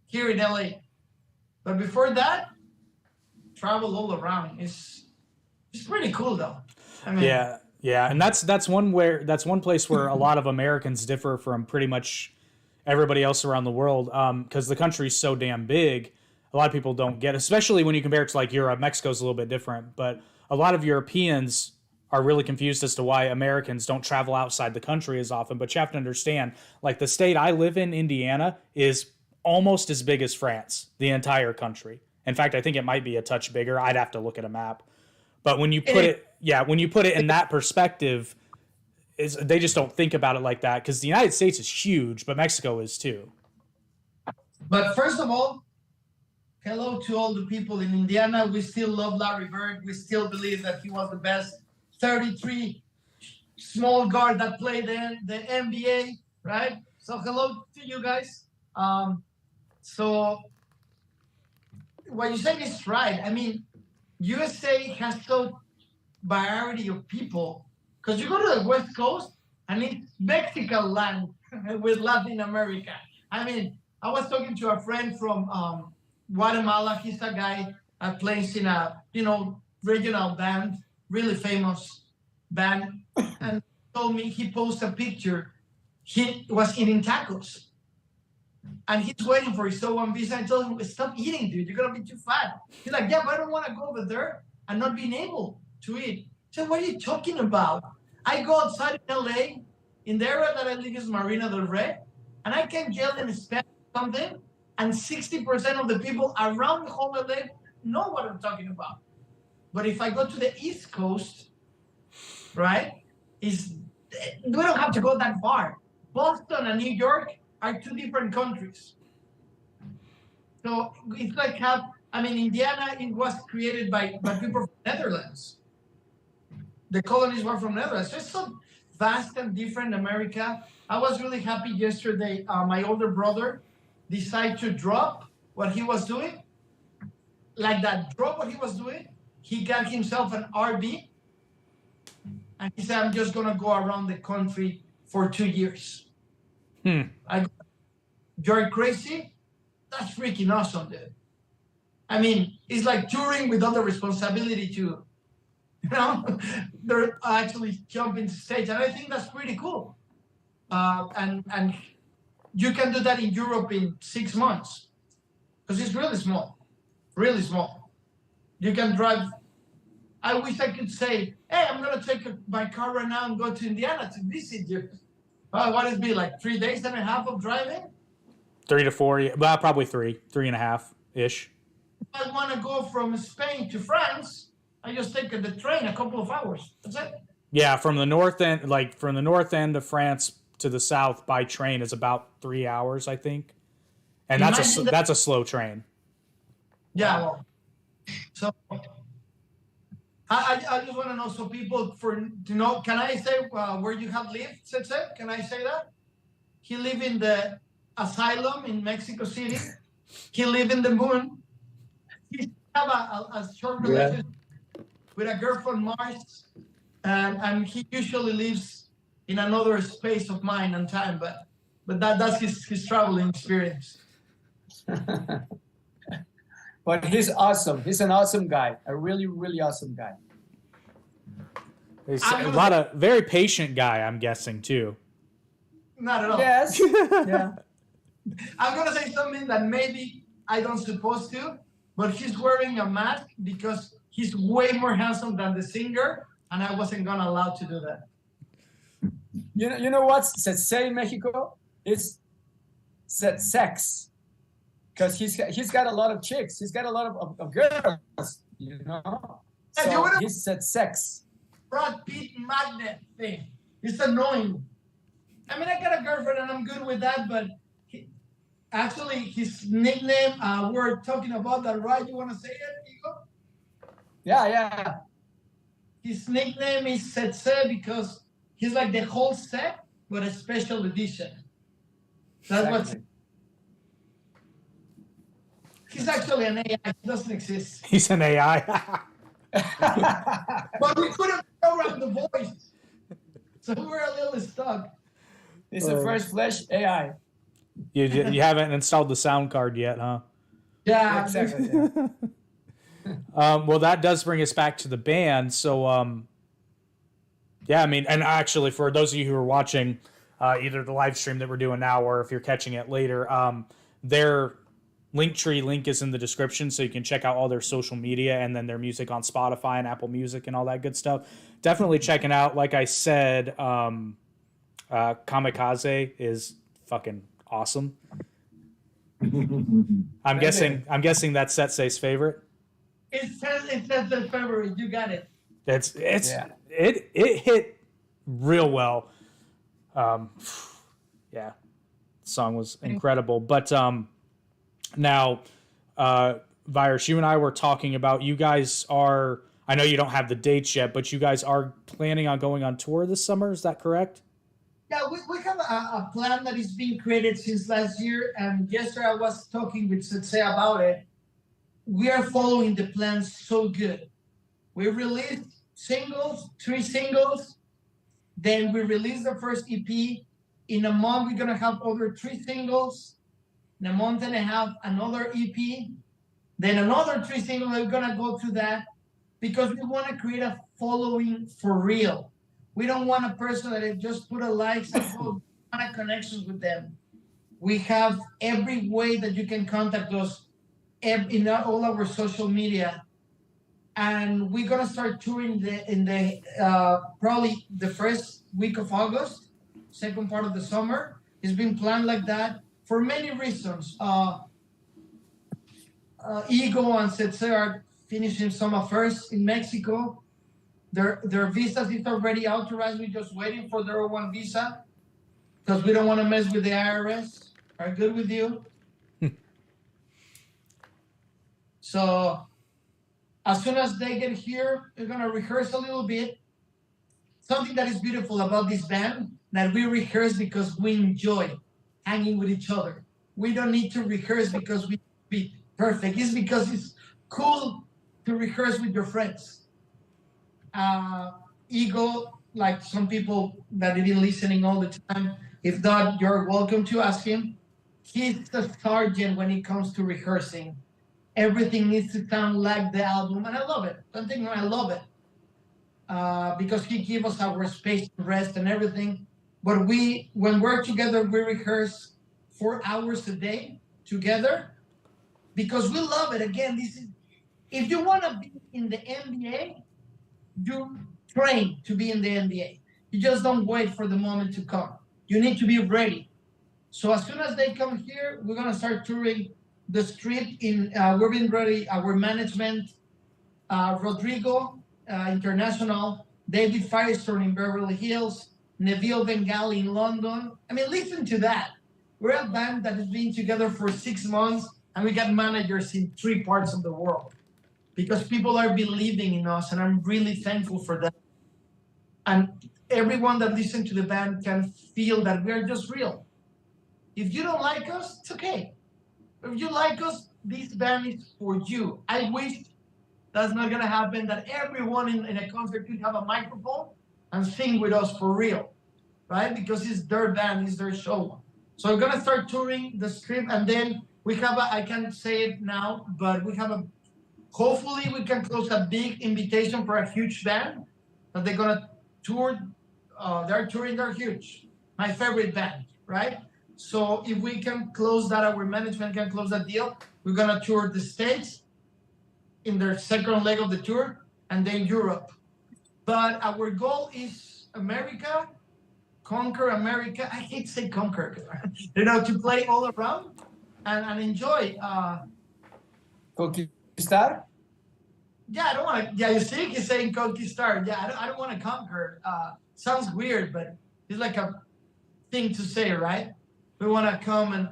here in LA. But before that, travel all around. It's pretty cool though. I mean, yeah, and that's one place where a lot of Americans differ from pretty much everybody else around the world, because the country's so damn big. A lot of people don't get, especially when you compare it to like Europe. Mexico's a little bit different, but a lot of Europeans are really confused as to why Americans don't travel outside the country as often. But you have to understand, like the state I live in, Indiana, is almost as big as France, the entire country. In fact, I think it might be a touch bigger. I'd have to look at a map. But when you put it in that perspective, they just don't think about it like that, because the United States is huge, but Mexico is too. But first of all, hello to all the people in Indiana. We still love Larry Bird. We still believe that he was the best 33 small guard that played in the NBA, right? So hello to you guys. So what you said is right. I mean, USA has so variety of people, because you go to the West Coast and it's Mexican land with Latin America. I mean, I was talking to a friend from Guatemala. He's a guy that plays in a regional band, really famous band, and told me he posted a picture. He was eating tacos, and he's waiting for his O1 visa. I told him, "Stop eating, dude. You're gonna be too fat." He's like, "Yeah, but I don't want to go over there and not being able to eat." So what are you talking about? I go outside in LA, in the area that I live is Marina del Rey, and I can yell in Spanish something, and 60% of the people around the whole LA know what I'm talking about. But if I go to the East Coast, right, we don't have to go that far. Boston and New York are two different countries. So it's like Indiana, it was created by people from Netherlands. The colonies were from Netherlands. So it's so vast and different America. I was really happy yesterday. My older brother decided to drop what he was doing. He got himself an RV. And he said, "I'm just going to go around the country for 2 years." You're crazy? That's freaking awesome, dude. I mean, it's like touring without the responsibility to, they're actually jumping stage. And I think that's pretty cool. And you can do that in Europe in 6 months, because it's really small, really small. You can drive. I wish I could say, "Hey, I'm going to take my car right now and go to Indiana to visit you." What would it be, like 3.5 days of driving? 3 to 4, well, probably 3.5-ish. If I want to go from Spain to France, I just take the train a couple of hours. That's it. Yeah, from the north end of France to the south by train is about 3 hours, I think, and that's a slow train. Yeah. Well, so I just want to know, so people to know. Can I say where you have lived, Setse? Can I say that? He lived in the asylum in Mexico City. He lived in the moon. He have a short relationship with a girl from Mars, and he usually lives in another space of mind and time. But that's his traveling experience. But he's awesome. He's an awesome guy. A really, really awesome guy. He's a very patient guy, I'm guessing, too. Not at all. Yes. Yeah. I'm gonna say something that maybe I don't supposed to, but he's wearing a mask because he's way more handsome than the singer, and I wasn't gonna allow to do that. You know what? Say in Mexico, it's sex. Because he's got a lot of chicks. He's got a lot of girls, you know. So he said sex. Brad Pitt magnet thing. It's annoying. I mean, I got a girlfriend and I'm good with that, but actually his nickname, we're talking about that, right? You want to say it, Igor? Yeah. His nickname is Setse because he's like the whole set, but a special edition. That's what. He's actually an AI. He doesn't exist. He's an AI. But we couldn't go around the voice. So we're a little stuck. It's the first Flash AI. You haven't installed the sound card yet, huh? Yeah, exactly. Well, that does bring us back to the band. So, yeah, I mean, and actually, for those of you who are watching either the live stream that we're doing now or if you're catching it later, their Linktree link is in the description, so you can check out all their social media and then their music on Spotify and Apple Music and all that good stuff. Definitely checking out. Like I said, Kamikaze is fucking awesome. I'm guessing that's Setse's favorite. It says the favorite. You got it. It hit real well. Yeah, the song was incredible. But now, Virus, you and I were talking about, you guys are, I know you don't have the dates yet, but you guys are planning on going on tour this summer. Is that correct? Yeah, we have a plan that is being created since last year. And yesterday I was talking with Setse about it. We are following the plan so good. We released singles, 3 singles. Then we released the first EP. In a month, we're going to have other 3 singles. In a month and a half, another EP. Then another 3 singles. We're going to go through that because we want to create a following for real. We don't want a person that just put a likes and go on connections with them. We have every way that you can contact us in all our social media. And we're going to start touring in the probably the first week of August, second part of the summer. It's been planned like that for many reasons. Ego and Setse are finishing summer first in Mexico. Their visas is already authorized. We're just waiting for their O1 visa because we don't want to mess with the IRS. Are good with you? So as soon as they get here, we're going to rehearse a little bit. Something that is beautiful about this band, that we rehearse because we enjoy hanging with each other. We don't need to rehearse because we be perfect. It's because it's cool to rehearse with your friends. Ego, like some people that have been listening all the time, if not, you're welcome to ask him. He's the sergeant when it comes to rehearsing. Everything needs to sound like the album, and I love it. Don't think I love it because he gives us our space to rest and everything. But when we're together, we rehearse 4 hours a day together because we love it. Again, if you want to be in the NBA, you train to be in the NBA. You just don't wait for the moment to come. You need to be ready. So as soon as they come here, we're gonna start touring the street. We're being ready. Our management, Rodrigo International, David Firestone in Beverly Hills, Neville Bengali in London. I mean, listen to that. We're a band that has been together for 6 months, and we got managers in 3 parts of the world because people are believing in us, and I'm really thankful for that. And everyone that listens to the band can feel that we are just real. If you don't like us, it's okay. If you like us, this band is for you. I wish that's not gonna happen, that everyone in a concert could have a microphone and sing with us for real, right? Because it's their band, it's their show. So we're gonna start touring the strip, and then we have I can't say it now, but we have hopefully we can close a big invitation for a huge band that they're gonna tour. They're touring, they're huge. My favorite band, right? So if we can close that, our management can close that deal, we're gonna tour the States in their second leg of the tour, and then Europe. But our goal is America, conquer America. I hate to say conquer, to play all around and enjoy. Conquistar? Yeah, I don't want to. Yeah, you see, he's saying conquistar. Yeah, I don't want to conquer. Sounds weird, but it's like a thing to say, right? We want to come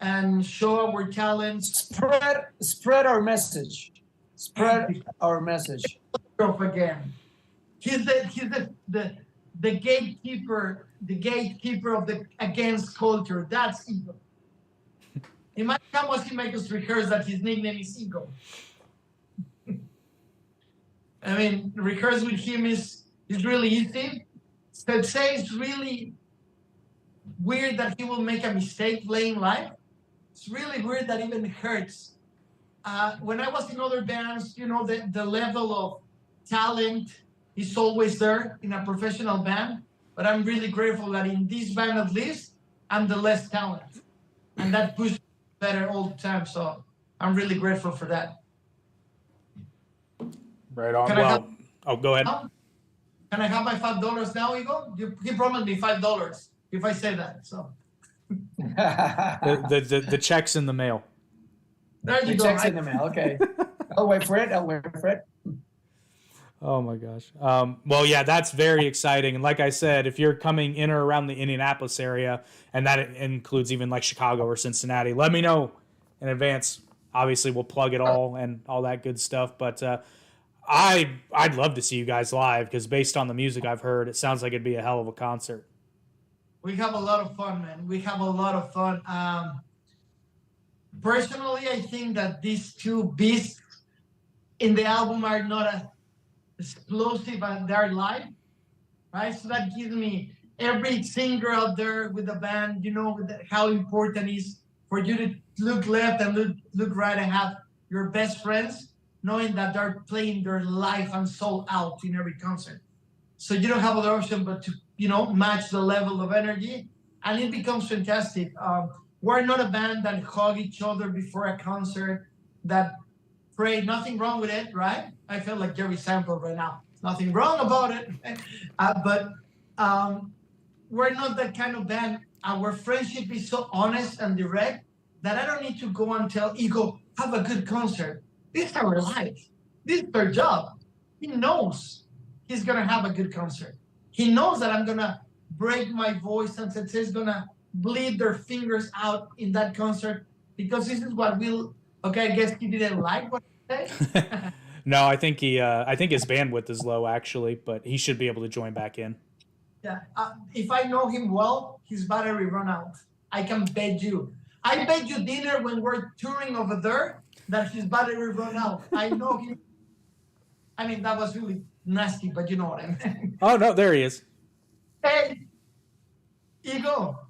and show our talents. Spread our message. Spread our message. Again, he's the gatekeeper, of the against culture. That's ego. In my time, was he make us rehearse that his nickname is Ego. I mean, rehearse with him is really easy. So say it's really weird that he will make a mistake playing live. It's really weird that even hurts. When I was in other bands, the level of talent is always there in a professional band. But I'm really grateful that in this band, at least, I'm the less talent. And that pushes better all the time. So I'm really grateful for that. Right on. Go ahead. Can I have my $5 now, Ego? He promised me $5 if I say that. So the check's in the mail. There you go. Check's in the mail. Okay. I'll wait for it. Oh my gosh. Well, yeah, that's very exciting. And like I said, if you're coming in or around the Indianapolis area, and that includes even like Chicago or Cincinnati, let me know in advance. Obviously, we'll plug it all and all that good stuff. But I'd love to see you guys live because based on the music I've heard, it sounds like it'd be a hell of a concert. We have a lot of fun, man. We have a lot of fun. Personally, I think that these two beasts in the album are not as explosive as they are live, right? So that gives me every singer out there with the band, how important it is for you to look left and look right and have your best friends, knowing that they're playing their life and soul out in every concert. So you don't have other option but to, match the level of energy, and it becomes fantastic. We're not a band that hug each other before a concert, that pray. Nothing wrong with it, right? I feel like Jerry Sample right now. Nothing wrong about it. But we're not that kind of band. Our friendship is so honest and direct that I don't need to go and tell Ego, have a good concert. This is our life. This is our job. He knows he's going to have a good concert. He knows that I'm going to break my voice and he's going to bleed their fingers out in that concert because this is what okay, I guess he didn't like what I said. No, I think his bandwidth is low actually, but he should be able to join back in. Yeah, if I know him well, his battery run out. I can bet you. I bet you dinner when we're touring over there that his battery run out. I know him. I mean, that was really nasty, but you know what I mean. Oh no, there he is. Hey, Ego.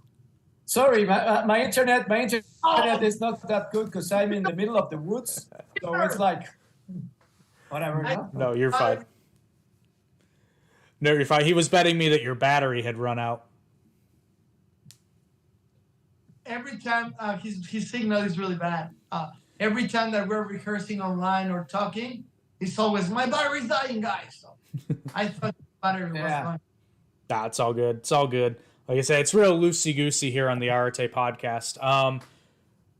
Sorry, my internet is not that good because I'm in the middle of the woods, so it's like whatever. No, you're fine. No, you're fine. He was betting me that your battery had run out. Every time his signal is really bad. Every time that we're rehearsing online or talking, it's always my battery's dying, guys. So I thought the battery was fine. Nah, it's all good. It's all good. Like I said, it's real loosey-goosey here on the Arete podcast.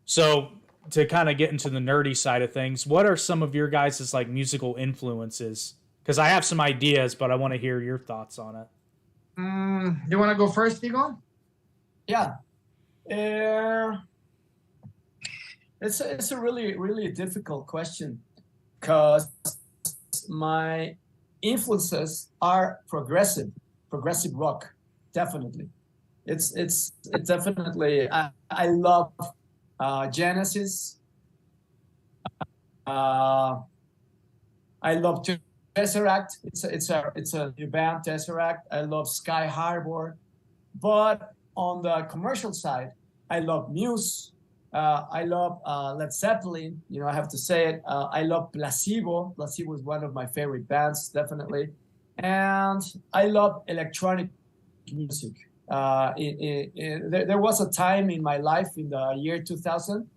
So to kind of get into the nerdy side of things, what are some of your guys' like musical influences? Because I have some ideas, but I want to hear your thoughts on it. You want to go first, Diego? Yeah. It's a really difficult question because my influences are progressive rock, definitely. It's definitely I love Genesis. I love Tesseract. It's a new band, Tesseract. I love Sky Harbor, but on the commercial side, I love Muse. I love Led Zeppelin. You know, I have to say it. I love Placebo. Placebo is one of my favorite bands, definitely. And I love electronic music. There was a time in my life in the year 2000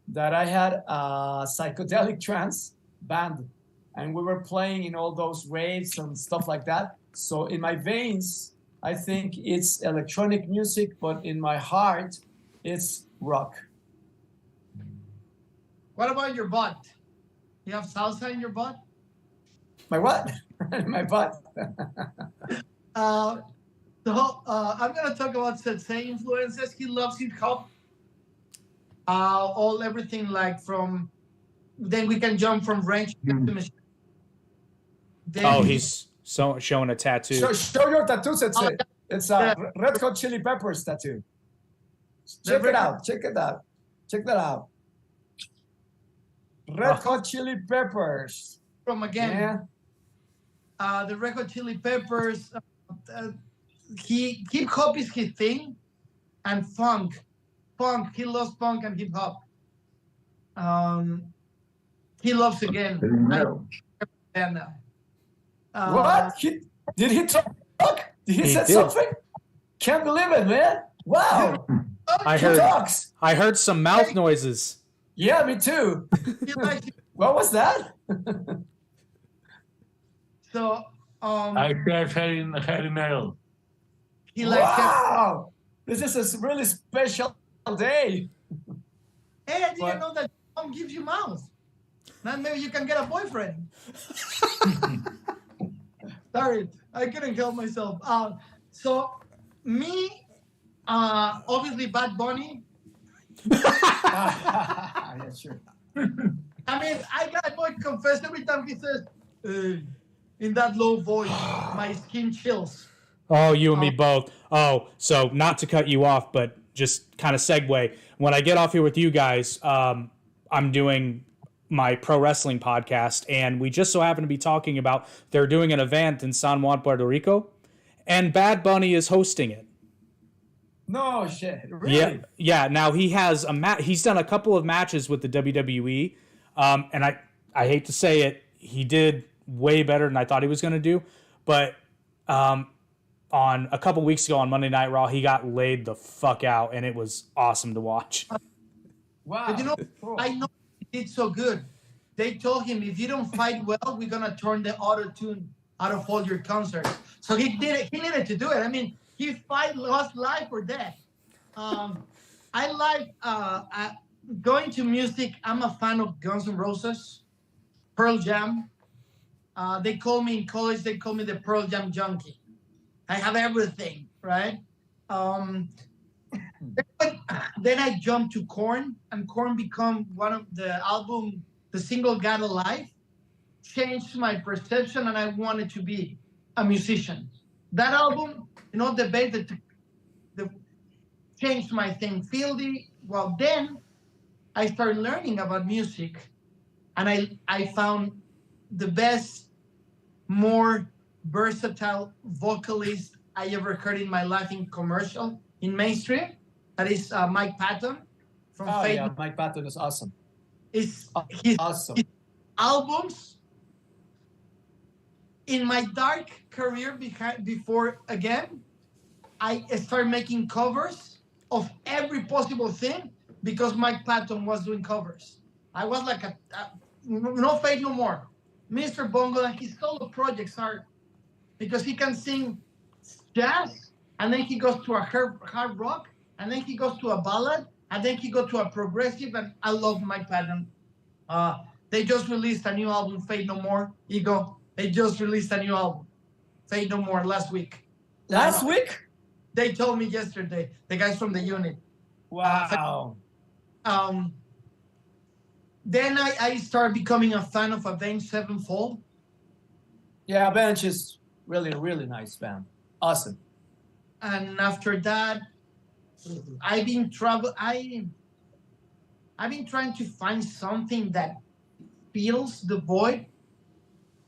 that I had a psychedelic trance band, and we were playing in all those raves and stuff like that. So in my veins, I think it's electronic music, but in my heart, it's rock. What about your butt? You have salsa in your butt? My what? My butt. I'm gonna talk about Sensei influences. He loves hip hop. Everything like from. Then we can jump from range to machine. Then he's showing a tattoo. Show your tattoo, Sensei. It's a Red Hot Chili Peppers tattoo. Check it out. Check that out. Red Hot Chili Peppers. From again. Yeah. The Red Hot Chili Peppers. Hip hop is his thing, and funk. He loves punk and hip hop. He loves again. What? Did he talk? Did he say something? Can't believe it, man! Wow. I heard some mouth noises. Yeah, me too. What was that? So, I said Harry Metal. Wow! This is a really special day. Hey, I didn't know that mom gives you mouth. Now maybe you can get a boyfriend. Sorry, I couldn't help myself. So, me, obviously Bad Bunny. Yeah, sure. I mean, I got boy confess every time he says, in that low voice, my skin chills. Oh, you and me both. Oh, so not to cut you off, but just kind of segue. When I get off here with you guys, I'm doing my pro wrestling podcast, and we just so happen to be talking about they're doing an event in San Juan, Puerto Rico, and Bad Bunny is hosting it. No shit. Really? Yeah. Now he has he's done a couple of matches with the WWE, and I hate to say it, he did way better than I thought he was going to do, but on a couple weeks ago on Monday Night Raw, he got laid the fuck out, and it was awesome to watch. Wow. But I know he did so good. They told him, if you don't fight well, we're gonna turn the auto-tune out of all your concerts. So he did it. He needed to do it. I mean, he lost life or death. I like going to music. I'm a fan of Guns N' Roses, Pearl Jam. They call me in college, they call me the Pearl Jam junkie. I have everything, right? Then I jumped to Korn, and Korn become one of the single God Alive, changed my perception, and I wanted to be a musician. That album, the bass that changed my thing. Well, then I started learning about music, and I found the best, more versatile vocalist I ever heard in my life in commercial, in mainstream. That is Mike Patton from Fate. Yeah, Mike Patton is awesome. His awesome. His albums. In my dark career before, again, I started making covers of every possible thing because Mike Patton was doing covers. I was like no Fate No More. Mr. Bongo and his solo projects are, because he can sing jazz, and then he goes to a hard rock, and then he goes to a ballad, and then he goes to a progressive, and I love Mike Patton. They just released a new album, Fade No More. Ego. They just released a new album, Fade No More, last week. Last week? They told me yesterday, the guys from the unit. Wow. Then I started becoming a fan of Avenged Sevenfold. Yeah, Avenged is really, really nice band. Awesome. And after that, I've been trying to find something that fills the void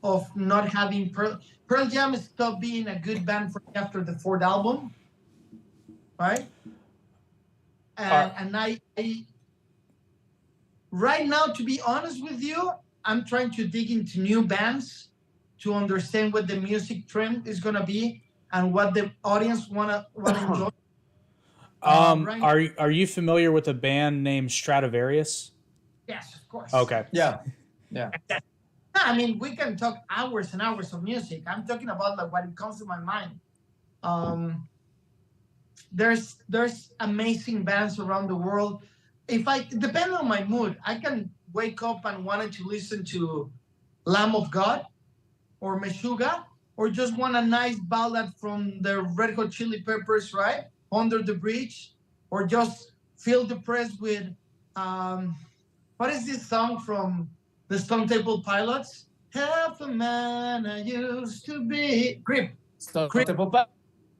of not having Pearl Jam stopped being a good band for me after the fourth album, right? And I right now, to be honest with you, I'm trying to dig into new bands to understand what the music trend is gonna be and what the audience wanna enjoy. Right. Are you familiar with a band named Stradivarius? Yes, of course. Okay. Yeah. I mean, we can talk hours and hours of music. I'm talking about like what it comes to my mind. There's amazing bands around the world. Depending on my mood, I can wake up and wanted to listen to Lamb of God or Meshuggah, or just want a nice ballad from the Red Hot Chili Peppers, right? Under the Bridge, or just feel depressed with what is this song from the Stone Temple Pilots? Half a man I used to be. Creep. Stone Temple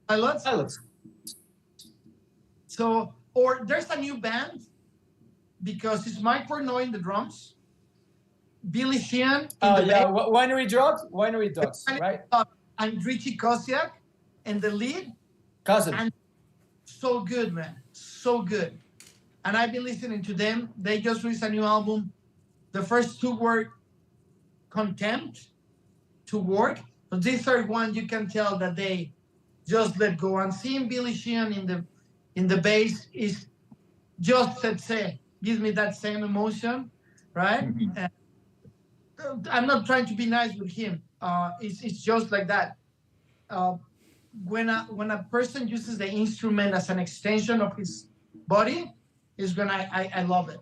Pilots. So, or there's a new band because it's Mike Portnoy in the drums, Billy Sheehan in the bass. Winery Dogs, right? And Richie Kosiak in the lead. Cousin. And so good, man. So good. And I've been listening to them. They just released a new album. The first two were Contempt to Work. But this third one, you can tell that they just let go. And seeing Billy Sheehan in the bass is just, let's say, gives me that same emotion, right? Mm-hmm. I'm not trying to be nice with him. It's just like that. When a person uses the instrument as an extension of his body, I love it.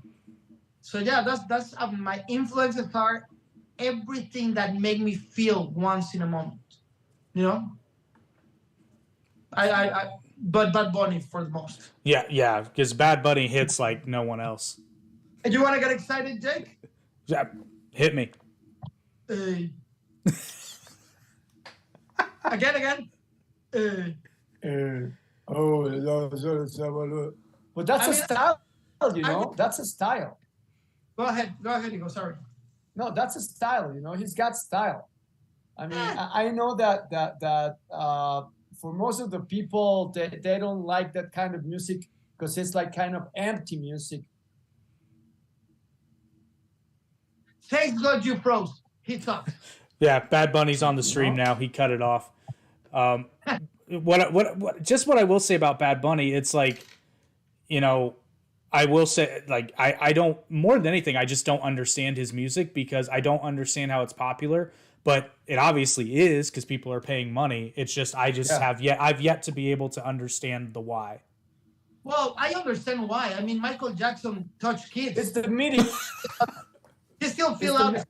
So yeah, that's my influences are everything that make me feel once in a moment, you know. But Bad Bunny for the most. Yeah, because Bad Bunny hits like no one else. And you want to get excited, Jake? Yeah, hit me. Again. But that's a style, you know. That's a style. Go ahead, Nico. Sorry. No, that's a style. You know, he's got style. I mean, I know that for most of the people, they don't like that kind of music because it's like kind of empty music. Thank God you froze. He sucks. Yeah, Bad Bunny's on the stream now. He cut it off. What I will say about Bad Bunny, it's like, you know, I will say, like, I don't, more than anything, I just don't understand his music because I don't understand how it's popular, but it obviously is because people are paying money. It's just, I've yet to be able to understand the why. Well, I understand why. I mean, Michael Jackson touched kids. It's the media. You still feel out.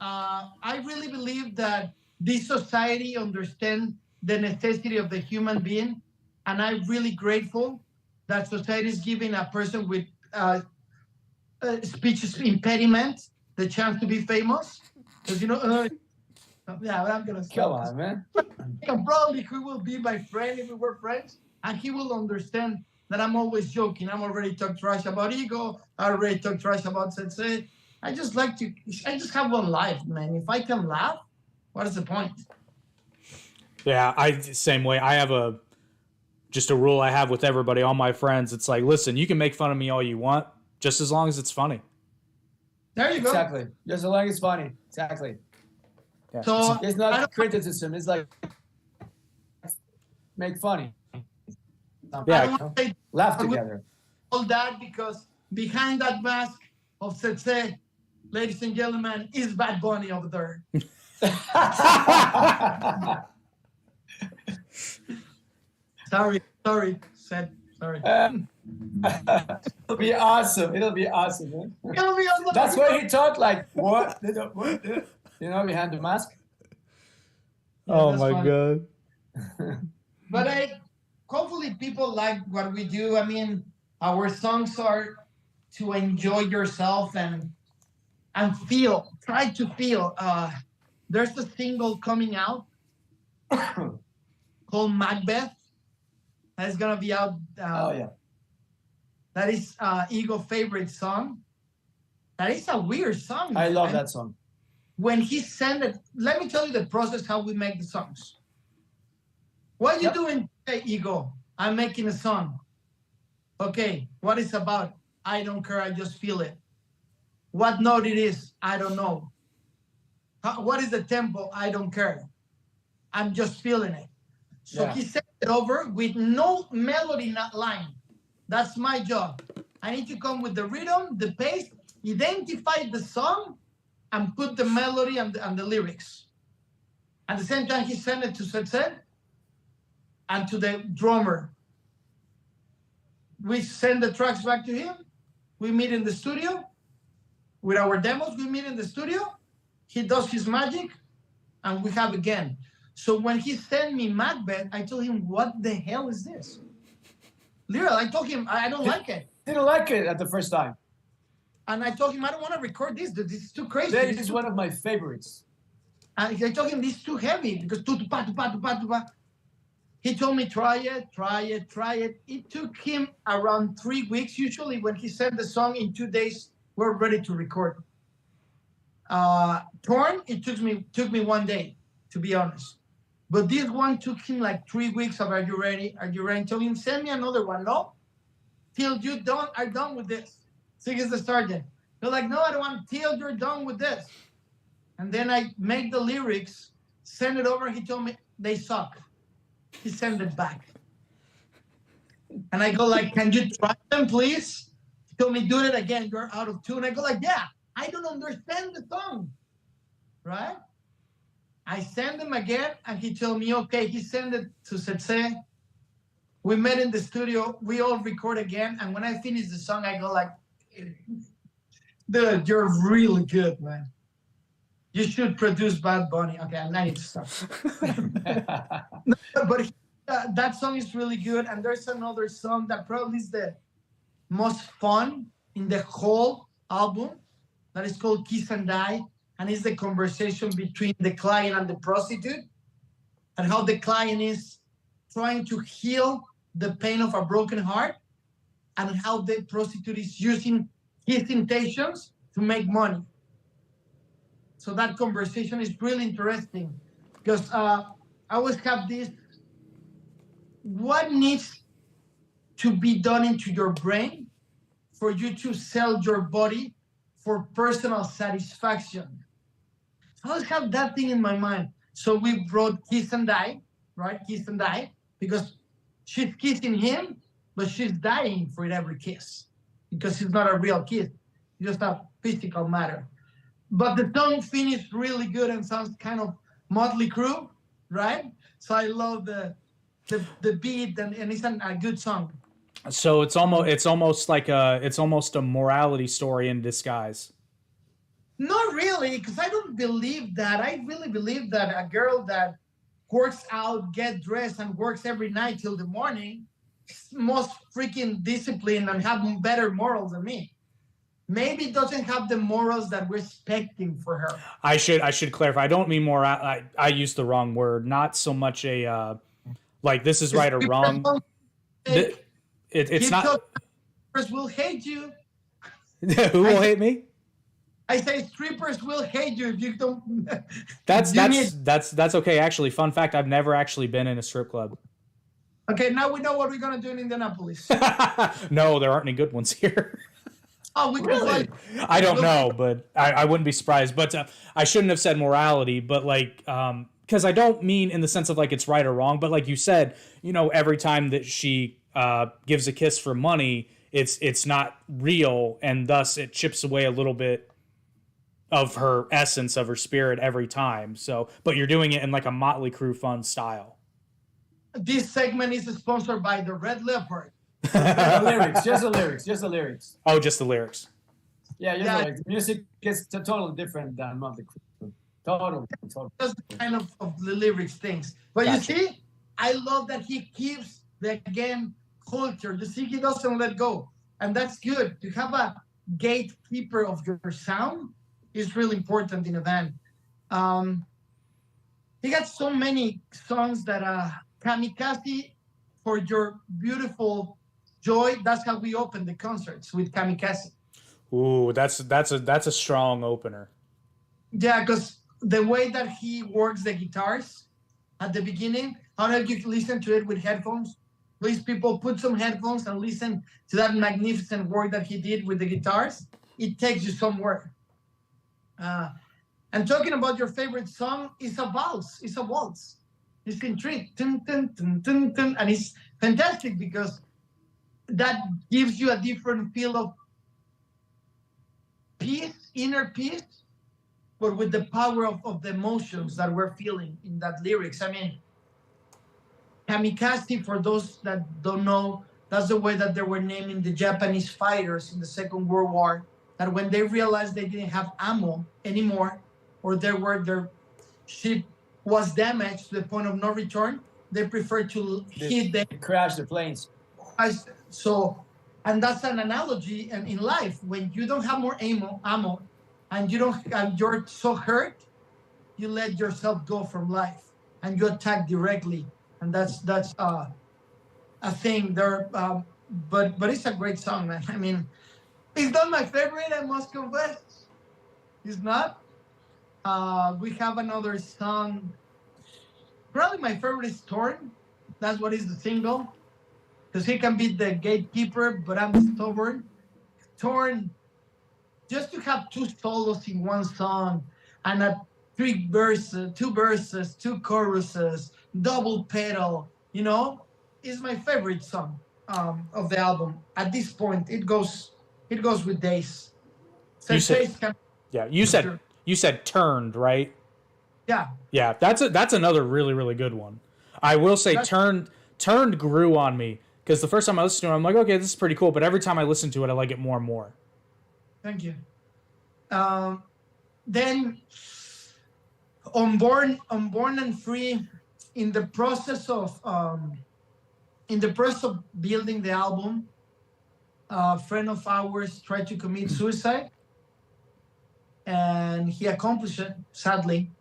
I really believe that this society understands the necessity of the human being, and I'm really grateful that society is giving a person with speech impediment the chance to be famous. Because yeah, but I'm gonna stop. Come on, man. Probably he will be my friend if we were friends, and he will understand that I'm always joking. I'm already talk trash about ego. I already talk trash about Sensei. I just have one life, man. If I can laugh, what is the point? Yeah, same way. I have just a rule I have with everybody, all my friends. It's like, listen, you can make fun of me all you want, just as long as it's funny. There you go. Exactly. Just as long as it's funny. Exactly. Yeah. So it's not criticism. It's like make funny. Yeah. Laugh together. All that because behind that mask of Sensei, ladies and gentlemen, is Bad Bunny over there. Sorry, said sorry. It'll be awesome. It'll be awesome, man. It'll be awesome. That's why he talked like what? You know, behind the mask. Oh that's my fun. God. But hopefully people like what we do. I mean, our songs are to enjoy yourself and feel. Try to feel. There's a single coming out called Macbeth. That's gonna be out. Oh yeah. That is Ego's favorite song. That is a weird song. I love that song. When he sent it, let me tell you the process how we make the songs. What are you doing today, Ego? I'm making a song. Okay, what it's about? I don't care, I just feel it. What note it is? I don't know. What is the tempo? I don't care. I'm just feeling it. So he sent it over with no melody, not line. That's my job. I need to come with the rhythm, the pace, identify the song, and put the melody and the lyrics. At the same time, he sent it to Setset and to the drummer. We send the tracks back to him. We meet in the studio. With our demos, we meet in the studio. He does his magic, and we have again. So when he sent me Macbeth, I told him, what the hell is this? Literally, I told him, I don't like it. Didn't like it at the first time. And I told him, I don't want to record this. This is too crazy. That is one of my favorites. And I told him, this is too heavy because he told me, try it. It took him around 3 weeks. Usually when he sent the song in 2 days, we're ready to record. Torn, it took me 1 day, to be honest. But this one took him like 3 weeks of, are you ready? Are you ready? I told him, send me another one. No, till you are done with this. So he's the sergeant. They're like, no, I don't want till you're done with this. And then I make the lyrics, send it over. He told me they suck. He sent it back. And I go like, can you try them, please? He told me, do it again. You're out of tune. I go like, yeah, I don't understand the song, right? I send him again, and he told me, okay. He sent it to Setse. We met in the studio. We all record again. And when I finish the song, I go like, dude, you're really good, man. You should produce Bad Bunny. Okay, I need to stop. But that song is really good. And there's another song that probably is the most fun in the whole album that is called Kiss and Die. And it's the conversation between the client and the prostitute, and how the client is trying to heal the pain of a broken heart, and how the prostitute is using his intentions to make money. So that conversation is really interesting because I always have this, what needs to be done into your brain for you to sell your body for personal satisfaction? I always have that thing in my mind. So we wrote Kiss and Die, right? Kiss and Die, because she's kissing him, but she's dying for every kiss because it's not a real kiss, it's just a physical matter. But the song finished really good and sounds kind of Motley Crue, right? So I love the beat, and it's a good song. So it's almost a morality story in disguise. Not really, because I don't believe that. I really believe that a girl that works out, gets dressed, and works every night till the morning is most freaking disciplined and have better morals than me. Maybe doesn't have the morals that we're expecting for her. I should clarify. I don't mean moral. I used the wrong word. Not so much a like this is right or wrong. It's not. Strippers will hate you. Who will hate me? I say strippers will hate you if you don't. That's okay. Actually, fun fact: I've never actually been in a strip club. Okay, now we know what we're gonna do in Indianapolis. No, there aren't any good ones here. Oh, we really? I don't know, but I wouldn't be surprised. But I shouldn't have said morality, but like, because I don't mean in the sense of like it's right or wrong, but like you said, every time that she gives a kiss for money, it's not real, and thus it chips away a little bit of her essence, of her spirit every time. So, but you're doing it in like a Motley Crue fun style. this segment is sponsored by the Red Leopard. The lyrics, just the lyrics, just the lyrics. Oh, just the lyrics. Yeah, just the lyrics. The music is totally different than Motley Crue. Totally. Just kind of the lyrics things. But Gotcha. you see, I love that he keeps the game culture. You see, he doesn't let go. And that's good. To have a gatekeeper of your sound is really important in a band. He got so many songs that Kamikaze, for your beautiful joy, that's how we open the concerts, with Kamikaze. Ooh, that's a strong opener. Yeah, because the way that he works the guitars at the beginning, I don't know if you can listen to it with headphones. Please, people, put some headphones and listen to that magnificent work that he did with the guitars. It takes you somewhere. And talking about your favorite song, it's a waltz. It's a waltz. It's in three, dun, dun, dun, dun, dun, and it's fantastic because that gives you a different feel of peace, inner peace, but with the power of the emotions that we're feeling in that lyrics. I mean, Kamikaze, for those that don't know, that's the way that they were naming the Japanese fighters in the Second World War, that when they realized they didn't have ammo anymore, or their ship was damaged to the point of no return, they preferred to hit them. Crash the planes. So, and that's an analogy in life. When you don't have more ammo, and you're so hurt, you let yourself go from life, and you attack directly, and that's a thing there. But it's a great song, man. I mean, it's not my favorite, I must confess. It's not. We have another song. Probably my favorite is Torn. That's what is the single. Because he can be the gatekeeper, but I'm stubborn. Torn, just to have two solos in one song and two verses, two choruses, double pedal, is my favorite song of the album. At this point, it goes with Days. You said Turned, right? Yeah. Yeah, that's another really, really good one. I will say Turned grew on me because the first time I listened to it, I'm like, okay, this is pretty cool. But every time I listen to it, I like it more and more. Thank you. Then Unborn and Free, in the process of building the album, a friend of ours tried to commit suicide, and he accomplished it, sadly.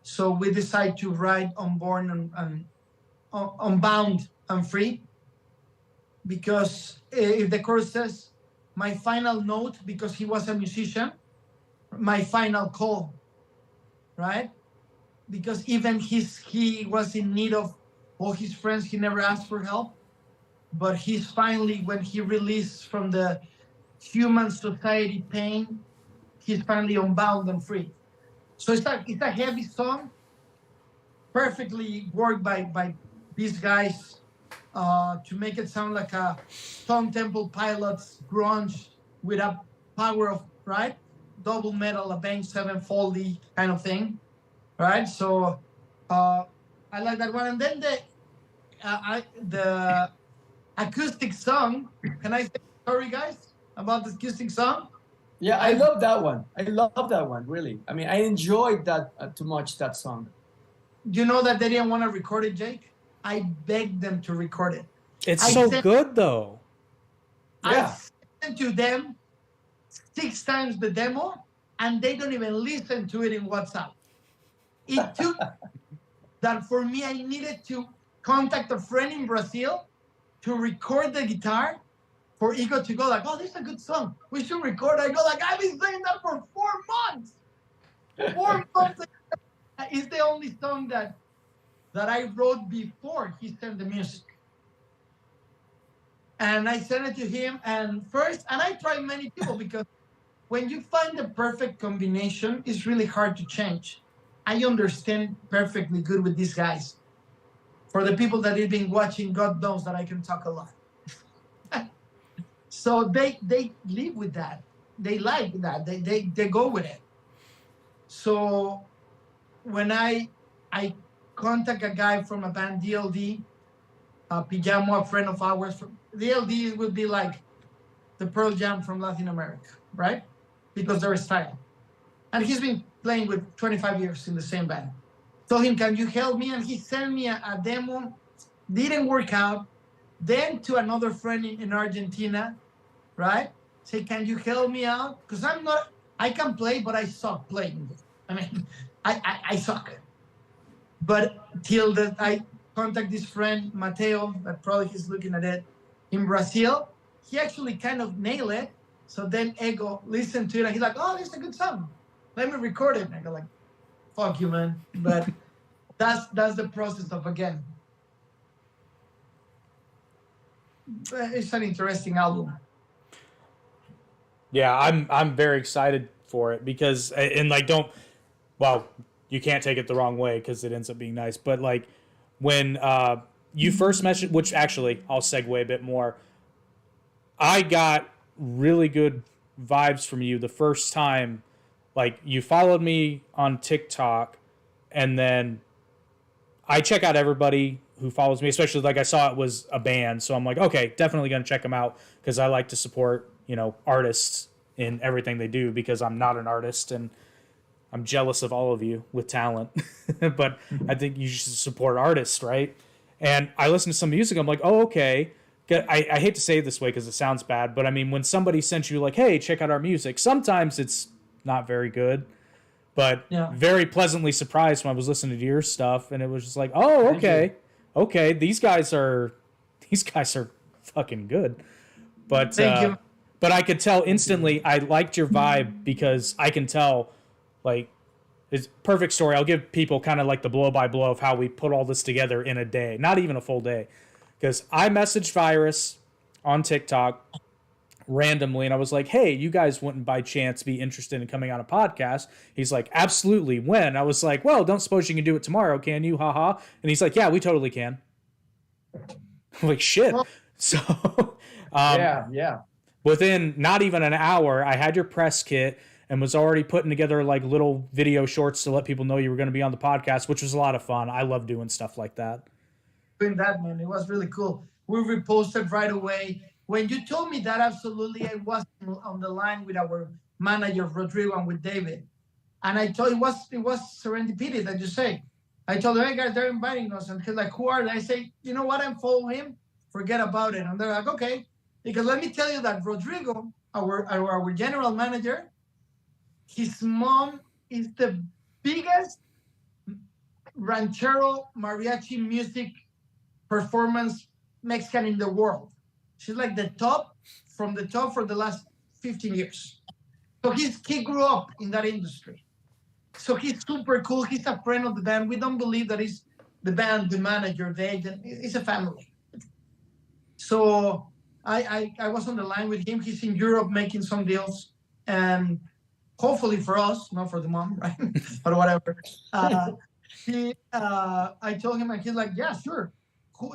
So we decided to write Unborn and Unbound and Free, because if the chorus says, my final note, because he was a musician, my final call, right? Because even he was in need of all his friends, he never asked for help, but he's finally, when he released from the human society pain, he's finally unbound and free. So it's a heavy song, perfectly worked by these guys to make it sound like a Stone Temple Pilots grunge with a power of, right? Double metal, Avenged Sevenfold kind of thing, right? So I like that one. And then the acoustic song. Can I say sorry, guys, about the acoustic song? Yeah, I love that one. I love that one, really. I mean, I enjoyed that too much, that song. You know that they didn't want to record it, Jake? I begged them to record it. It's so good, though. Yeah. I sent to them 6 times the demo, and they don't even listen to it in WhatsApp. It took that for me. I needed to contact a friend in Brazil to record the guitar for Ego to go like, oh, this is a good song. We should record. I go like, I've been saying that for 4 months. 4 months. It's the only song that I wrote before he sent the music. And I sent it to him, and I tried many people, because when you find the perfect combination, it's really hard to change. I understand perfectly good with these guys. For the people that have been watching, God knows that I can talk a lot. So they live with that. They like that. They go with it. So when I contact a guy from a band, DLD, Pijamo, a friend of ours. DLD would be like the Pearl Jam from Latin America, right? Because their style. And he's been playing with 25 years in the same band. Told him, can you help me? And he sent me a demo. Didn't work out. Then to another friend in Argentina, right? Say, can you help me out? Because I can play, but I suck playing. I mean, I suck. But till that I contact this friend, Mateo, that probably he's looking at it, in Brazil, he actually kind of nailed it. So then Ego listened to it, and he's like, oh, it's a good song. Let me record it. And I go like, fuck you, man. But that's the process of, again, it's an interesting album. Yeah, I'm very excited for it because, and like, you can't take it the wrong way because it ends up being nice. But like when you first mentioned, which actually I'll segue a bit more, I got really good vibes from you the first time. Like, you followed me on TikTok, and then I check out everybody who follows me, especially like I saw it was a band. So I'm like, okay, definitely going to check them out because I like to support, artists in everything they do because I'm not an artist and I'm jealous of all of you with talent. But I think you should support artists, right? And I listen to some music, I'm like, oh, okay. I hate to say it this way because it sounds bad, but I mean, when somebody sent you like, hey, check out our music, sometimes it's not very good, but very pleasantly surprised when I was listening to your stuff, and it was just like, oh, okay, these guys are fucking good. But Thank you. But I could tell instantly I liked your vibe because I can tell, like, it's perfect story. I'll give people kind of like the blow by blow of how we put all this together in a day, not even a full day, because I messaged Virus on TikTok randomly, and I was like, hey, you guys wouldn't by chance be interested in coming on a podcast? He's like, absolutely. When? I was like, well, don't suppose you can do it tomorrow, can you? Haha. And he's like, yeah, we totally can. I'm like, shit. So yeah. Within not even an hour, I had your press kit and was already putting together like little video shorts to let people know you were going to be on the podcast, which was a lot of fun. I love doing stuff like that. Doing that, man, it was really cool. We reposted right away. When you told me that, absolutely, I was on the line with our manager, Rodrigo, and with David. And I told it was serendipity that you say. I told them, hey guys, they're inviting us. And he's like, who are they? I say, you know what? I'm following him. Forget about it. And they're like, okay. Because let me tell you that Rodrigo, our general manager, his mom is the biggest ranchero mariachi music performance Mexican in the world. She's like the top for the last 15 years. So he grew up in that industry. So he's super cool. He's a friend of the band. We don't believe that he's the band, the manager, the agent. It's a family. So I was on the line with him. He's in Europe making some deals, and hopefully for us, not for the mom, right? Or whatever. I told him, and he's like, yeah, sure.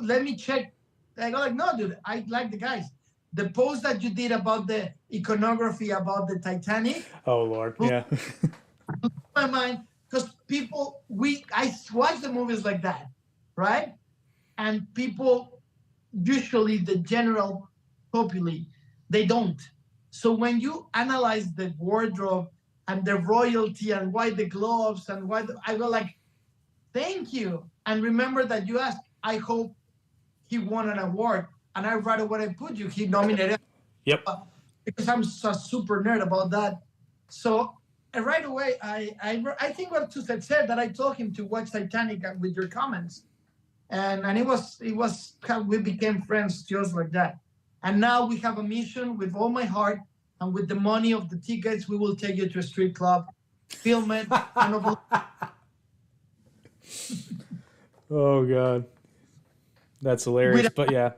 Let me check. I go like, no, dude, I like the guys. The post that you did about the iconography about the Titanic. Oh Lord, yeah. My mind, because I watch the movies like that, right? And people, usually the general populace, they don't. So when you analyze the wardrobe and the royalty and why the gloves and I go like, thank you. And remember that you asked, I hope he won an award. And I right away I put you, he nominated. Yep. Because I'm a super nerd about that. So right away, I think what Tuset said, that I told him to watch Titanic with your comments. And it was how we became friends just like that. And now we have a mission with all my heart, and with the money of the tickets, we will take you to a street club, film it, and oh God. That's hilarious, but yeah.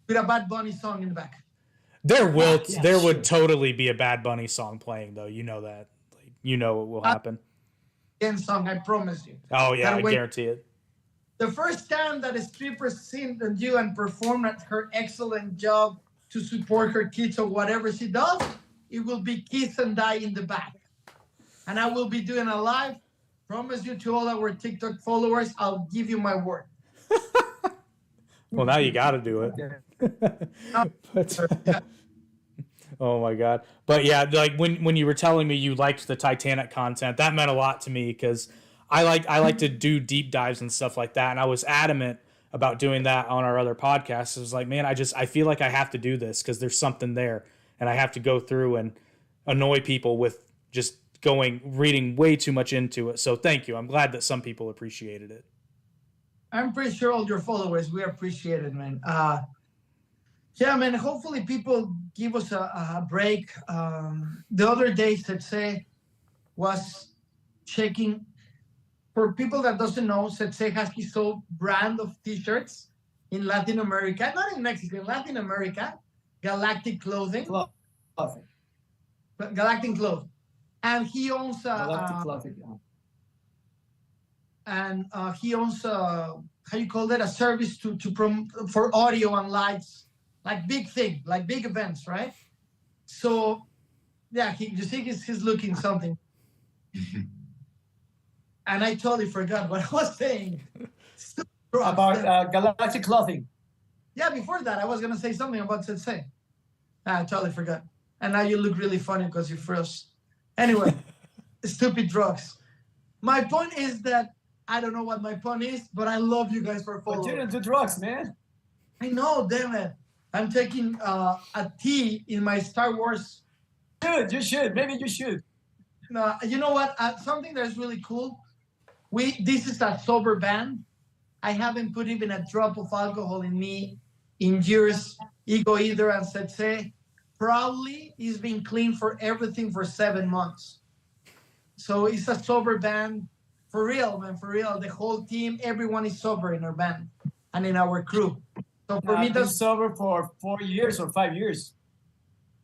With a Bad Bunny song in the back. There would totally be a Bad Bunny song playing, though. You know that. Like, you know it will happen. Song, I promise you. Oh yeah, I guarantee it. The first time that a stripper seen you and performed at her excellent job to support her kids or whatever she does, it will be Kiss and Die in the back. And I will be doing a live promise you to all our TikTok followers, I'll give you my word. Well, now you got to do it. But, oh my God. But yeah, like when you were telling me you liked the Titanic content, that meant a lot to me because I like to do deep dives and stuff like that. And I was adamant about doing that on our other podcasts. I was like, man, I feel like I have to do this because there's something there and I have to go through and annoy people with just reading way too much into it. So thank you. I'm glad that some people appreciated it. I'm pretty sure all your followers, we appreciate it, man. Yeah, man, hopefully people give us a break. The other day, Setse was checking. For people that doesn't know, Setse has his own brand of T-shirts in Latin America, not in Mexico, in Latin America, Galactic Clothing. Galactic Clothing. And he owns Galactic Clothing. And he owns how you call that, a service for audio and lights, like big thing, like big events, right? So yeah, you see he's looking something. And I totally forgot what I was saying. About Galactic Clothing. Yeah, before that I was gonna say something about Sensei. I totally forgot. And now you look really funny because you froze. Anyway, stupid drugs. My point is that I don't know what my point is, but I love you guys for following. But you didn't do drugs, man. I know, damn it. I'm taking a tea in my Star Wars. Dude, you should. Maybe you should. No, you know what? Something that's really cool. This is a sober band. I haven't put even a drop of alcohol in me in years. Ego either, and Setse probably is being clean for everything for 7 months. So it's a sober band. For real, man, for real. The whole team, everyone is sober in our band and in our crew. So for me, that's sober for 4 years or 5 years.